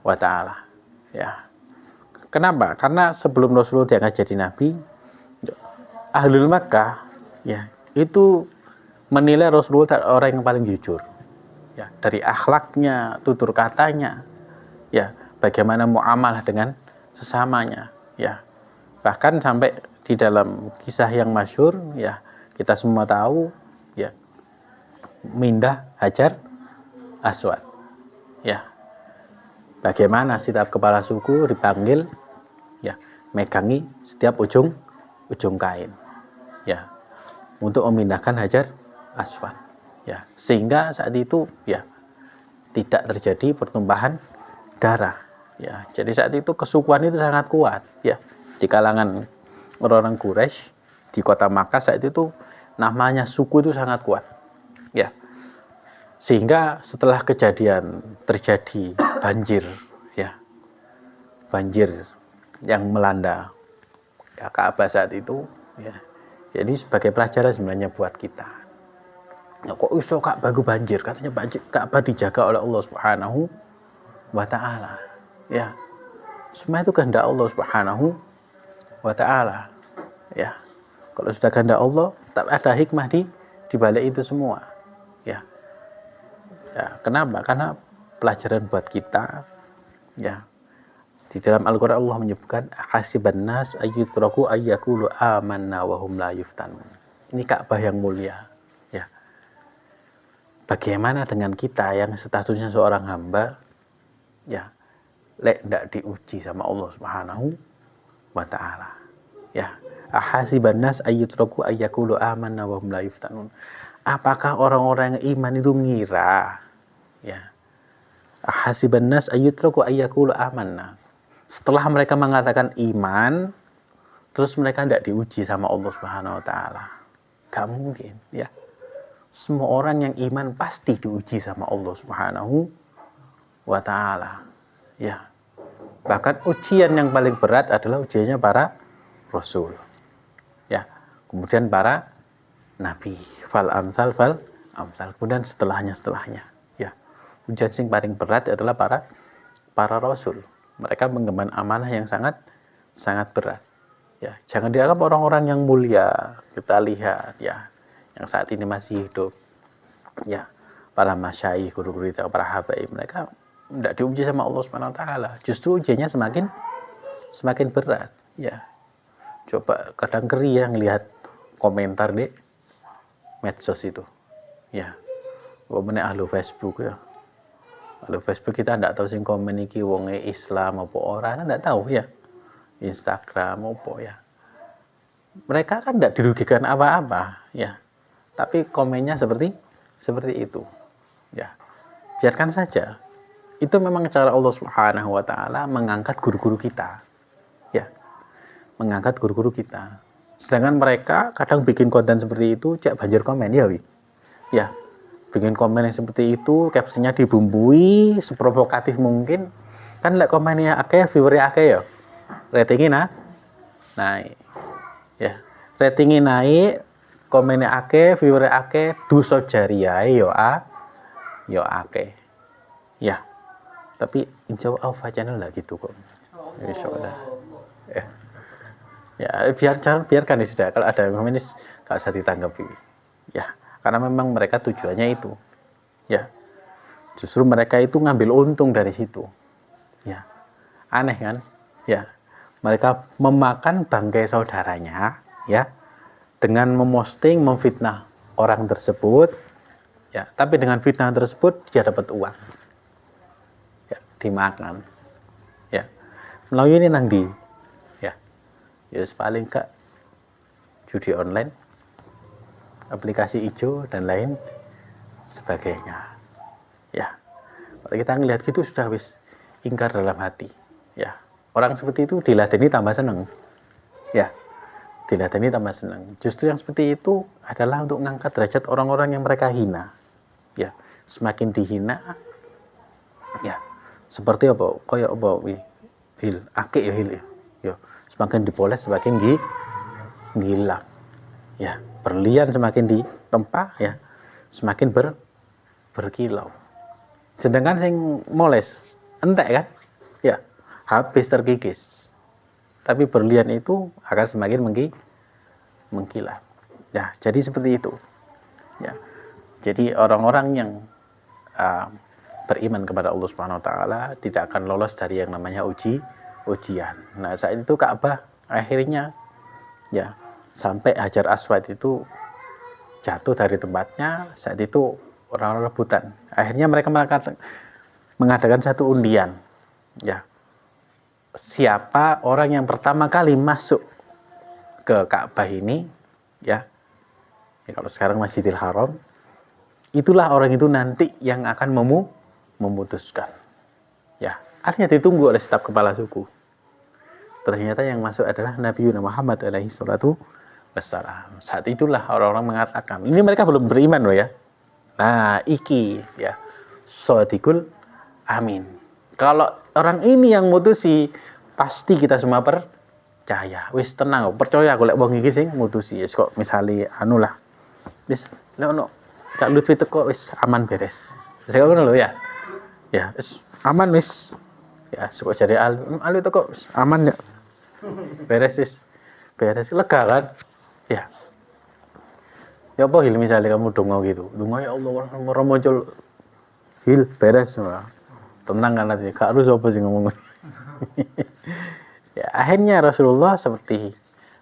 wa taala. Ya. Kenapa? Karena sebelum Rasulullah diangkat jadi nabi, Ahlul Makkah ya, itu menilai Rasulullah orang yang paling jujur. Ya, dari akhlaknya, tutur katanya, ya, bagaimana muamalah dengan sesamanya, ya. Bahkan sampai di dalam kisah yang masyhur, ya, kita semua tahu, ya, mindah Hajar Aswad. Ya. Bagaimana setiap kepala suku dipanggil, ya, megangi setiap ujung kain, ya, untuk memindahkan Hajar Aswad, ya, sehingga saat itu, ya, tidak terjadi pertumpahan darah, ya. Jadi saat itu kesukuan itu sangat kuat, ya, di kalangan orang-orang Quraisy di kota Makkah saat itu namanya suku itu sangat kuat, ya. Sehingga setelah kejadian terjadi banjir, ya, banjir yang melanda ya, Ka'bah saat itu, ya, jadi sebagai pelajaran sebenarnya buat kita. Ya, kok iso Ka'bah banjir? Katanya Ka'bah dijaga oleh Allah Subhanahu wa taala. Ya. Semua itu kehendak Allah Subhanahu wa taala. Ya. Kalau sudah kehendak Allah, tak ada hikmah di balik itu semua. Ya. Ya, kenapa? Karena pelajaran buat kita, ya. Di dalam Al-Qur'an Allah menyebutkan hasiban nas ayyutraku ayyakulu amanna wa hum la yuftanun. Ini Ka'bah yang mulia, ya. Bagaimana dengan kita yang statusnya seorang hamba, ya, lek ndak diuji sama Allah Subhanahu wa taala. Ya, ahasiban nas ayyutraku ayyakulu amanna wa hum la yuftanun. Apakah orang-orang yang iman itu mengira, ya, ahasiban nas ayyutraku ayyakulu amanna, setelah mereka mengatakan iman terus mereka tidak diuji sama Allah Subhanahu wa taala? Gak mungkin, ya. Semua orang yang iman pasti diuji sama Allah Subhanahu wa taala, ya. Bahkan ujian yang paling berat adalah ujiannya para rasul, ya. Kemudian para nabi, fal amsal, kemudian setelahnya, ya. Ujian yang paling berat adalah para rasul. Mereka mengemban amanah yang sangat berat, ya. Jangan dianggap orang-orang yang mulia. Kita lihat, ya, yang saat ini masih hidup, ya, para masyayikh, guru-guru kita, para habaib, mereka tidak diuji sama Allah Subhanahu wa taala. Justru ujiannya semakin berat, ya. Coba kadang keri ya ngelihat komentar di medsos itu, ya. Komen ahlu Facebook, ya. Ahlu Facebook kita tidak tahu sing komen iki wonge Islam apa ora, tidak tahu, ya. Instagram apa, ya. Mereka kan tidak dirugikan apa-apa, ya. Tapi komennya seperti itu, ya. Biarkan saja. Itu memang cara Allah Subhanahu wa taala mengangkat guru-guru kita, ya. Mengangkat guru-guru kita. Sedangkan mereka kadang bikin konten seperti itu, cek banjir komen, ya, wi. Ya. Bikin komen yang seperti itu, captionnya dibumbui seprovokatif mungkin. Kan lek komennya akeh, viewernya akeh, ya. Ratingnya naik. Ya. Ratingnya naik, komennya akeh, viewernya akeh, dosa jariyah yo akeh. Ya. Tapi insya Allah Alpha Channel lah gitu kok. Insya Allah. Ya, biarkan ya sudah. Kalau ada yang ini nggak usah ditanggapi. Ya, karena memang mereka tujuannya itu. Ya, justru mereka itu ngambil untung dari situ. Ya, aneh kan? Ya, mereka memakan bangkai saudaranya, ya, dengan memosting, memfitnah orang tersebut. Ya, tapi dengan fitnah tersebut dia dapat uang. Ya, dimakan. Ya, melalui ini nang di, ya, paling ke judi online, aplikasi hijau dan lain sebagainya. Ya, Kalau kita ngelihat gitu sudah wis ingkar dalam hati. Ya, orang seperti itu diladeni tambah seneng. Ya, diladeni tambah seneng. Justru yang seperti itu adalah untuk mengangkat derajat orang-orang yang mereka hina. Ya, semakin dihina, ya, seperti apa? Kayak apa? Hil, akik ya hil ya. Ya, semakin dipoles semakin gila. Ya, berlian semakin ditempa ya, semakin berkilau. Sedangkan sing moles entek kan? Ya, habis terkikis. Tapi berlian itu akan semakin mengkilat. Ya, jadi seperti itu. Ya. Jadi orang-orang yang beriman kepada Allah Subhanahu wa taala tidak akan lolos dari yang namanya ujian. Nah, saat itu Ka'bah akhirnya ya sampai Hajar Aswad itu jatuh dari tempatnya. Saat itu orang-orang rebutan. Akhirnya mereka mengadakan satu undian. Ya. Siapa orang yang pertama kali masuk ke Ka'bah ini ya. Ya, kalau sekarang Masjidil Haram, itulah orang itu nanti yang akan memutuskan. Ya, akhirnya ditunggu oleh staf kepala suku. Ternyata yang masuk adalah Nabi Muhammad alaihi salatu wassalam. Saat itulah orang-orang mengatakan, ini mereka belum beriman loh ya. Nah, iki ya, shadiqul amin. Kalau orang ini yang mutusi, pasti kita semua percaya. Wis tenang, percaya aku lek wong iki sing mutusi. Wis kok misale anu lah. Wis lek ono Cak Lutfi teko wis aman beres. Wis ngono lho ya. Ya, wis aman wis. Ya, sok jare alu teko wis aman ya. Beres wis. Beres lega kan? Ya. Ya apa hil misalnya kamu dongo gitu. Dongo ya Allah ora muncul hil beres semua. Tenang kan nanti. Gak harus apa sih ngomong. Ya, akhirnya Rasulullah seperti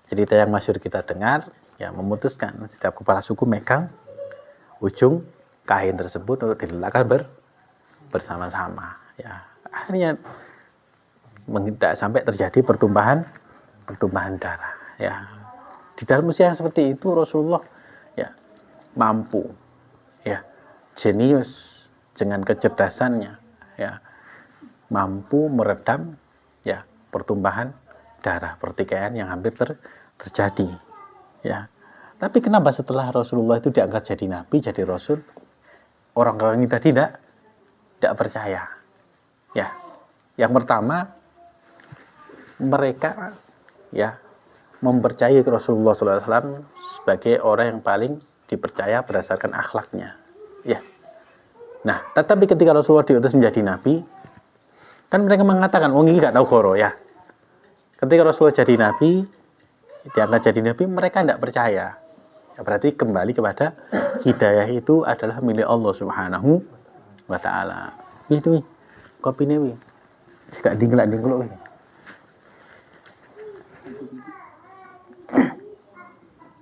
cerita yang masyhur kita dengar, ya memutuskan setiap kepala suku megang ujung kain tersebut untuk diletakkan bersama-sama. Ya, akhirnya tidak sampai terjadi pertumpahan darah. Ya, di dalam usia yang seperti itu Rasulullah ya mampu, ya jenius dengan kecerdasannya, ya mampu meredam ya pertumpahan darah, pertikaian yang hampir terjadi. Ya, tapi kenapa setelah Rasulullah itu diangkat jadi nabi, jadi rasul, orang-orang ini tadi tidak percaya? Ya, yang pertama mereka ya mempercayai Rasulullah SAW sebagai orang yang paling dipercaya berdasarkan akhlaknya. Ya. Nah, tetapi ketika Rasulullah diutus menjadi nabi, kan mereka mengatakan, wong iki gak tahu goro ya. Ketika Rasulullah jadi nabi, diangkat jadi nabi, mereka tidak percaya. Ya, berarti kembali kepada hidayah itu adalah milik Allah Subhanahu wa taala. Itu kopi ini wi. Gak dinggelak-dinggeluk wi.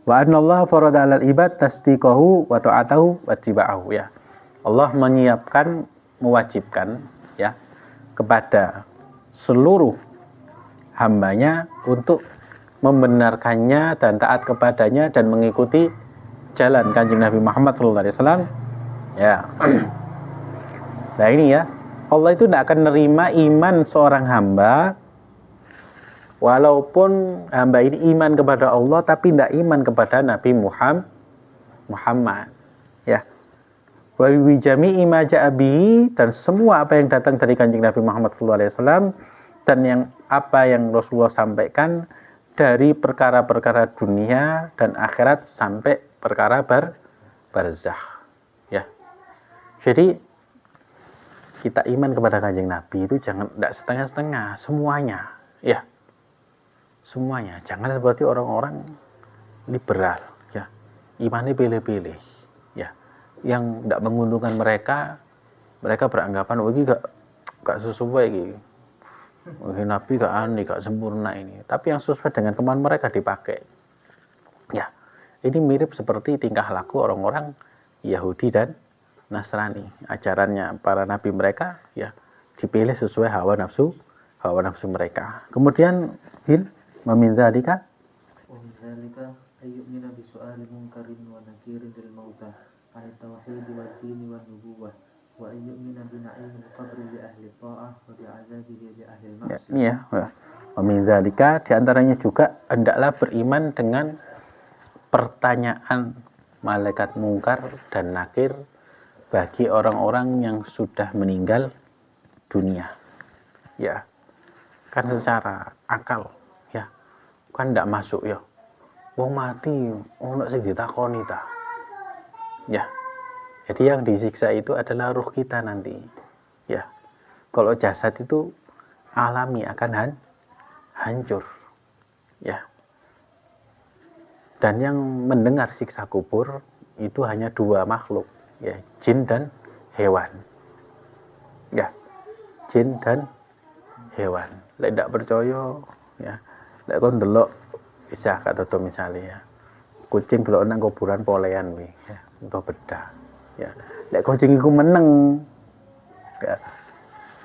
Wa anna Allah farada 'alal ibad tasdiqahu wa ta'atahu wa tiba'ahu ya. Allah menyiapkan, mewajibkan ya kepada seluruh hambanya untuk membenarkannya dan taat kepadanya dan mengikuti jalan Kanjeng Nabi Muhammad SAW. Ya. Nah ini ya, Allah itu tidak akan menerima iman seorang hamba walaupun hamba ini iman kepada Allah tapi tidak iman kepada Nabi Muhammad. Ya. Wa wijami ima ja'abihi, dan semua apa yang datang dari Kanjeng Nabi Muhammad SAW dan yang apa yang Rasulullah sampaikan dari perkara-perkara dunia dan akhirat sampai perkara barzakh. Ya. Jadi kita iman kepada Kanjeng Nabi itu jangan tidak setengah-setengah, semuanya. Ya. Semuanya. Jangan seperti orang-orang liberal, ya. Imannya pilih-pilih. Ya. Yang tidak menguntungkan mereka beranggapan oh ini gak sesuai gitu. Nabi gak aneh, gak sempurna ini. Tapi yang sesuai dengan kemauan mereka dipakai. Ya, ini mirip seperti tingkah laku orang-orang Yahudi dan Nasrani. Ajarannya para nabi mereka ya dipilih sesuai hawa nafsu mereka. Kemudian meminta dika. Wamdzalika ayyumina bisu'ali munkarin wa nakirin lil mautah an tauhid wa dini wa nubuwah wa وأن يؤمن بنعيم القبر لأهل الطاعة وبعذابه لأهل Ya, المعصية. ini ya. Wa min dzalika di antaranya juga hendaklah beriman dengan pertanyaan malaikat mungkar dan nakir bagi orang-orang yang sudah meninggal dunia. Ya, kan secara akal ya, kan tidak masuk ya. Wong mati ono sing ditakoni ta. Ya. Jadi yang disiksa itu adalah ruh kita nanti. Ya. Kalau jasad itu alami akan hancur. Ya. Dan yang mendengar siksa kubur itu hanya dua makhluk, ya, jin dan hewan. Ya. Jin dan hewan. Lek ndak percaya ya, lek kon delok bisa kata to misalnya ya. Kucing delok nang kuburan polean wi, ya, utawa bedah. Ya. Lek kucing iku meneng ya,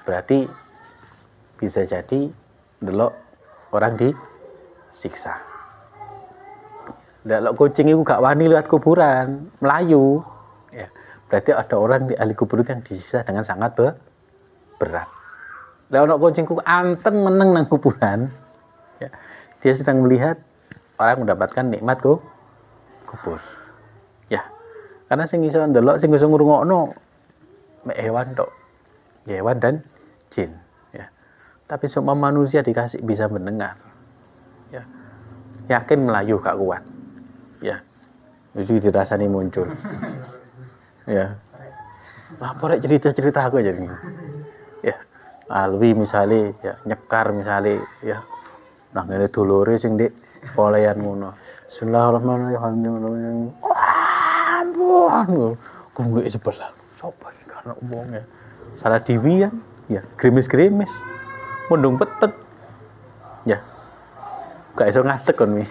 berarti bisa jadi delok orang disiksa. Lek kucing itu gak wani lihat kuburan, melayu, ya, berarti ada orang di ahli kubur yang disiksa dengan sangat berat. Lek ono kucingku anteng meneng nang kuburan, ya, dia sedang melihat orang mendapatkan nikmat kubur. Ya, karena sing iso ndelok, sing iso ngrungokno mek hewan tok. Hewan dan jin, ya. Tapi semua manusia dikasih bisa mendengar. Ya. Yakin melayu gak kuat. Ya. Jadi dirasani muncul. Ya. Lapor cerita-cerita aku jadi. Ya. Alwi misalnya ya nyekar misalnya ya. Nah ngene dulure sing dik polean ngono. Bismillahirrahmanirrahim. Ampun. Gungguk sebelah. Sopo iki kan wong ya. Salah diwi ya, grimis-grimis. Mundung petet. Ya. Gak iso ngadeg kon wi.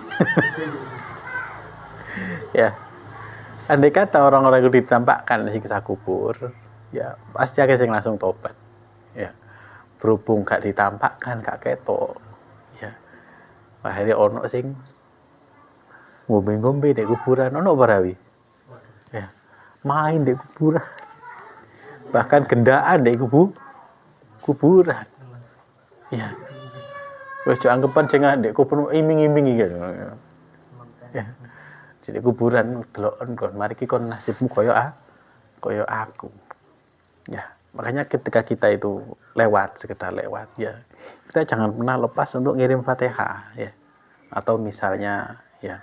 Ya. Andai kata orang-orang itu ditampakkan siksa kubur, ya pasti akeh sing langsung tobat. Ya. Berhubung gak ditampakkan, gak ketok. Ya. Akhirnya ono sing ngombe-ngombe di kuburan, ono barawi. Ya. Main di kuburan. Bahkan gendaan di kuburan. Ya. Wis anggapan sing ndek kubur iming-iming iki. Ya. Jadi kuburan delokon kon, mari ki kon nasibmu koyo aku. Ya, makanya ketika kita itu lewat, sekedar lewat ya, kita jangan pernah lepas untuk ngirim Fatihah ya. Atau misalnya ya,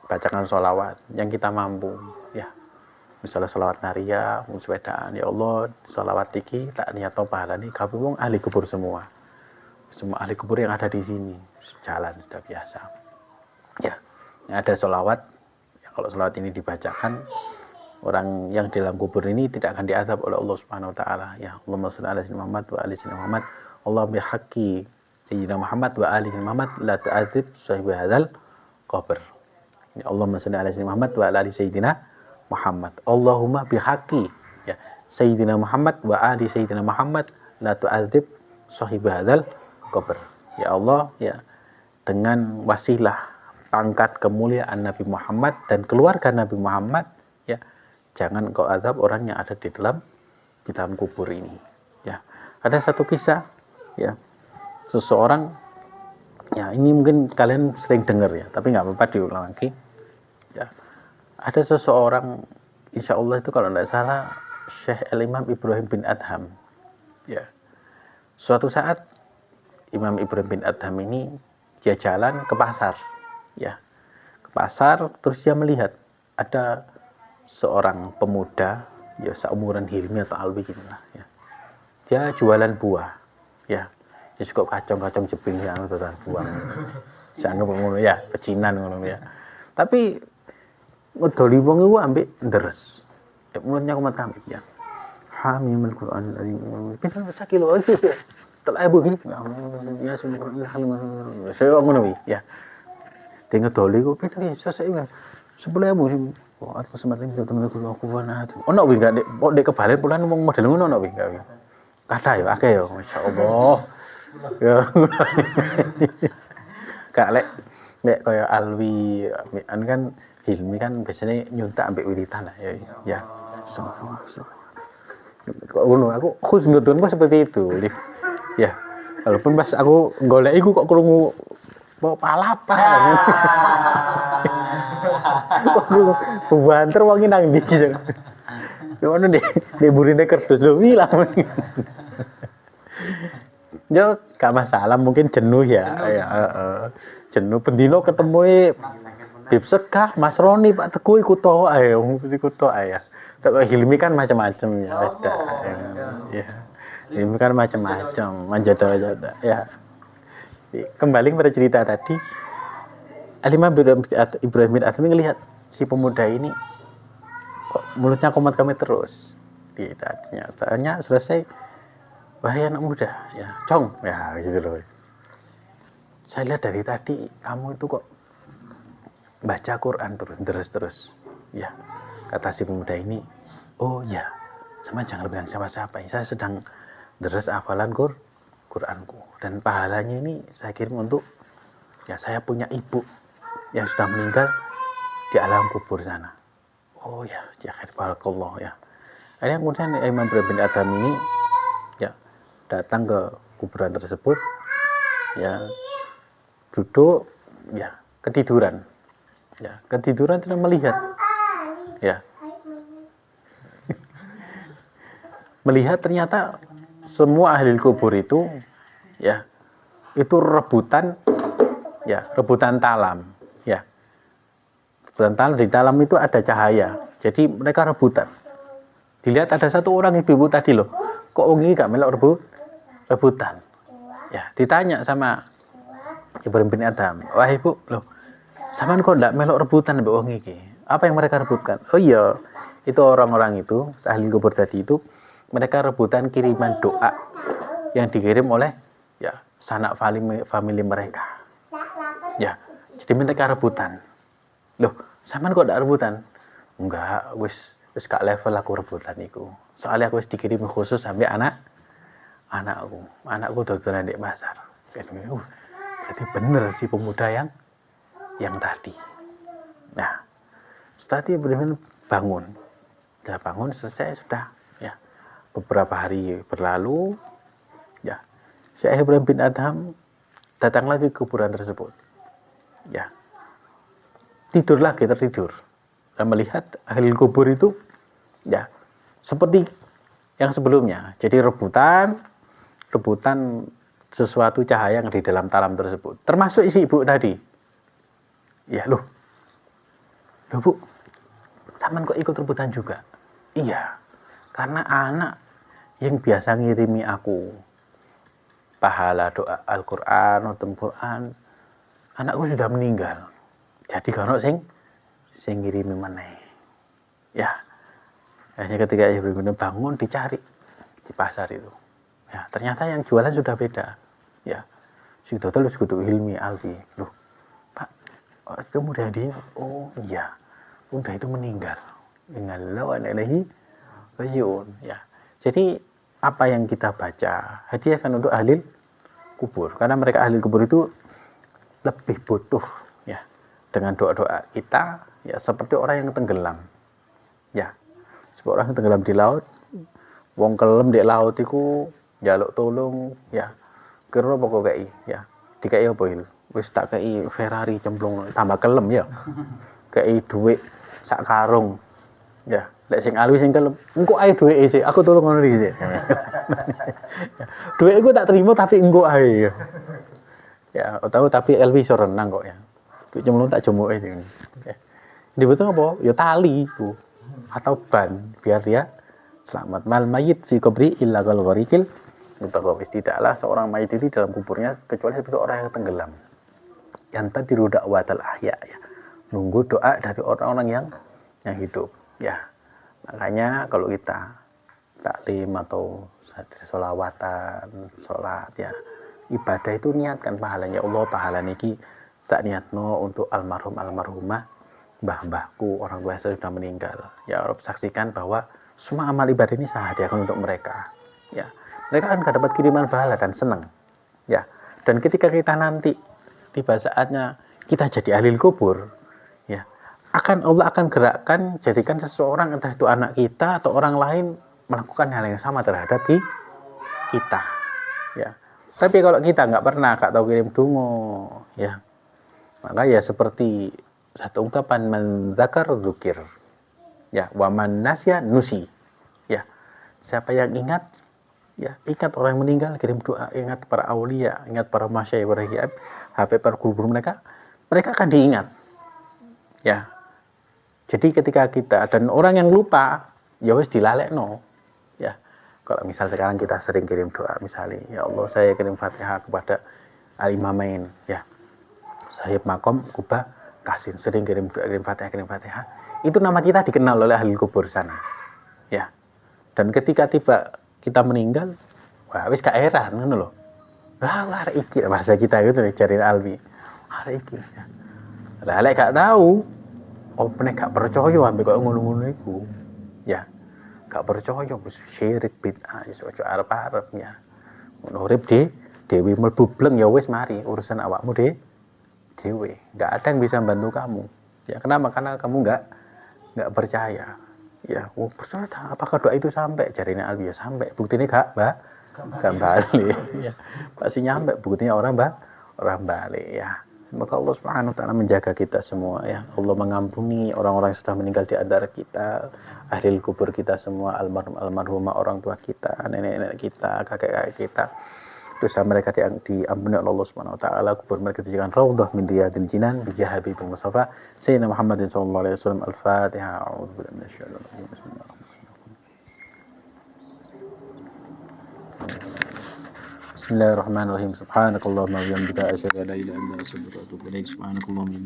bacakan sholawat yang kita mampu ya. Misalnya sholawat naria, sepedaan, ya Allah, sholawat iki tak niat pahalani kabeh wong ahli kubur semua. Semua ahli kubur yang ada di sini jalan sudah biasa. Ya, ada sholawat. Kalau sholawat ini dibacakan, orang yang di dalam kubur ini tidak akan diazab oleh Allah Subhanahu wa taala. Ya, Allahumma shalli ala sayyidina Muhammad wa ali sayyidina Muhammad. Allah bihaqqi sayyidina Muhammad wa ali sayyidina Muhammad la tu'adzib sahib hadzal qabr. Ya, Allahumma shalli ala sayyidina Muhammad wa ali sayyidina Muhammad. Allahumma bihaqqi ya sayyidina Muhammad wa ali sayyidina Muhammad la tu'adzib sahib hadzal qabr. Ya Allah, ya, dengan wasilah pangkat kemuliaan Nabi Muhammad dan keluarga Nabi Muhammad, ya, jangan kau azab orang yang ada di dalam kubur ini. Ya, ada satu kisah, ya, seseorang, ya, ini mungkin kalian sering dengar ya, tapi nggak apa-apa diulang lagi. Ya, ada seseorang, insya Allah itu kalau tidak salah Syekh Imam Ibrahim bin Adham. Ya, suatu saat Imam Ibrahim bin Adham ini dia jalan ke pasar. Ya, ke pasar terus dia melihat ada seorang pemuda ya seumuran Hilmi atau Alwi gitulah ya. Dia jualan buah. Ya. Dia suka kacang-kacang jeping yang jualan buah. Sanggep ngono ya, pecinan ngono ya. Tapi ngedoli wong iku ambek ndres. Ya mulutnya kumat kami ya. Hamimul Qur'an azim. Pinten sakilo iki. Telak ibu iki. Ya subhanallah. Saya ngono ya. Tinggal doli ku pinter iso sik 10.000 sih. Oh, aku semacam itu temen aku warna itu. Ono wi gak dek kebalen pulan wong model ngono ono wi gak wi. Kathah ya akeh ya masyaallah. Ya. Kak lek kaya Alwi kan Hilmi kan biasanya nyuntak ambek wiritan lah ya. Ya. Kok ngono, aku husnudonku seperti itu. Ya, walaupun pas aku golek iku kok krungu mau palapa. Kok krungu buanter wong iki nang ndi gitu. Yo ngono di burine kertas lho ilang. Yo gak masalah, mungkin jenuh ya. Ya, jenuh pendino ketemu Bib Segah, Mas Roni, Pak Teguh ikut tok ae, ikut tok ae ya. Tapi Hilmi kan macam-macam ya, ada. Ya. Hilmi kan macam-macam, manjada-jada ya. Kembali pada cerita tadi, Al-Imam Ibrahim bin Adham ngelihat si pemuda ini kok mulutnya komat kami terus. Ditanya, setelahnya selesai, wahai anak muda, ya, Cong, ya gitu loh. Saya lihat dari tadi kamu itu kok baca Quran terus, ya. Kata si pemuda ini, oh ya, sama jangan bilang siapa-siapa, saya sedang deres hafalan Quranku, dan pahalanya ini saya kirim untuk, ya, saya punya ibu yang sudah meninggal di alam kubur sana. Oh ya, barakallah ya. Akhirnya kemudian Imam Ibrahim bin Adham ini, ya, datang ke kuburan tersebut, ya, duduk, ya, ketiduran sedang melihat, ya, melihat ternyata semua ahli kubur itu, ya, itu rebutan, ya, rebutan talam, ya, rebutan talam. Di talam itu ada cahaya, jadi mereka rebutan. Dilihat ada satu orang ibu tadi loh, kok ini gak melok rebutan, ya, ditanya sama Ibrahim bin Adham, wah ibu loh, sampean kok ndak melok rebutan mbek wong iki? Apa yang mereka rebutkan? Oh iya, itu orang-orang itu, ahli kubur tadi itu, mereka rebutan kiriman doa yang dikirim oleh, ya, sanak family mereka. Ya, jadi mereka rebutan. Loh, sampean kok ndak rebutan? Enggak, wis gak level aku rebutan iku. Soalnya aku wis dikirim khusus sampai anakku dodolan di pasar. Berarti bener si pemuda yang tadi. Nah, setelah dia bangun selesai sudah, ya, beberapa hari berlalu, ya, Syekh Ibrahim bin Adham datang lagi ke kuburan tersebut, ya, tertidur dan melihat ahli kubur itu, ya, seperti yang sebelumnya, jadi rebutan sesuatu cahaya yang di dalam talam tersebut, termasuk isi ibu tadi. Ya, loh Bu, sampean kok ikut rebutan juga? Iya, karena anak yang biasa ngirimi aku pahala doa Al-Quran, nonton Quran, anakku sudah meninggal. Jadi kalau sing ngirimi meneh. Ya, akhirnya ketika Ibrahim bangun dicari di pasar itu. Ya, ternyata yang jualan sudah beda. Ya, si total kudu Hilmi Alfi. Loh, Pak, pemuda dia, oh iya, udah itu meninggal. Innalillahi wa inna ilaihi raji'un. Ya, jadi apa yang kita baca hadiahkan untuk ahli kubur, karena mereka ahli kubur itu lebih butuh, ya, dengan doa-doa kita, ya, seperti orang yang tenggelam, ya, seperti orang yang tenggelam di laut, wong kelem di laut itu njaluk tolong, ya, kira pokok kei, ya, dikai apa il, wis tak kei Ferrari cemplung tambah kelem, ya, kei duit sak karung, ya, lek sing alus sing kelem, engko ae duwike sik, aku tolong ngono iki sik. Duit iku tak terima tapi engko ae. Ya, tahu tapi Elvi iso renang kok ya. Duit cemplung tak jomoke sing. Dibutuh apa? Ya tali itu atau ban biar dia selamat. Mal mayit fi qabri illa kal gharikil mutaqawwis. Tidaklah seorang mayit itu dalam kuburnya kecuali seperti orang yang tenggelam. Yang tadi dakwatul ahya, ya. Nunggu doa dari orang-orang yang hidup, ya. Makanya kalau kita taklim atau sholawatan, sholat, ya, ibadah itu niatkan pahalanya. Allah pahala niki tak niatno untuk almarhumah mbah-mbahku, orang tua saya sudah meninggal. Ya Allah, saksikan bahwa semua amal ibadah ini saya hadiahkan untuk mereka. Ya, mereka akan dapat kiriman pahala dan senang. Ya, dan ketika kita nanti tiba saatnya kita jadi ahli kubur, ya, Allah akan gerakkan, jadikan seseorang, entah itu anak kita atau orang lain, melakukan hal yang sama terhadap kita, ya. Tapi kalau kita nggak pernah, nggak tahu kirim dungo, ya, maka ya seperti satu ungkapan man dzakar dzukir, ya, wa man nasya nusi, ya. Siapa yang ingat, ya, ingat orang yang meninggal, kirim doa, ingat para aulia, ingat para masyayikh, para kiai, para guru mereka akan diingat, ya. Jadi ketika kita dan orang yang lupa, ya wis dilalekno, ya. Kalau misal sekarang kita sering kirim doa, misalnya, ya Allah saya kirim Fatihah kepada Al-Imamain, ya. Sahib Makom Kuba Kasim, sering kirim doa, kirim Fatihah. Itu nama kita dikenal oleh ahli kubur sana, ya. Dan ketika tiba kita meninggal, wah wis gak heran ngono lho. Wah, arek iki bahasa kita gitu nih cari Albi. Arek iki. Ya. Lah lek gak tahu, nek gak percaya ambek kok ngono-ngono iku. Ya. Gak percaya wis syirik bid'ah wis ojo arep-arep ya. Ngono urip dewe mlebu bleng ya wis mari urusan awakmu dewe. Gak ada yang bisa bantu kamu. Ya kenapa? Karena kamu gak percaya. Ya, apakah doa itu sampai? Jarine Albi ya sampai. Buktinya gak balik. Ya, pasti nyampe. Buktinya orang balik ya. Maka Allah Subhanahu wa taala menjaga kita semua ya. Allah mengampuni orang-orang yang sudah meninggal di antara kita, ahli kubur kita semua, almarhumah orang tua kita, nenek-nenek kita, kakek-kakek kita. Dosa mereka diampuni oleh Allah Subhanahu wa taala, kubur mereka dijadikan raudhah min riyadil jinan bi Habibul Mustafa Sayyidina Muhammadin sallallahu alaihi wasallam. Al-Fatihah. A'udzubillahi minasyaitonir rajim. Bismillahirrahmanirrahim. Subhanakallahumma wa bihamdika asyhadu an la ilaha illa anta astaghfiruka wa atubu ilaik. Subhanakallahumma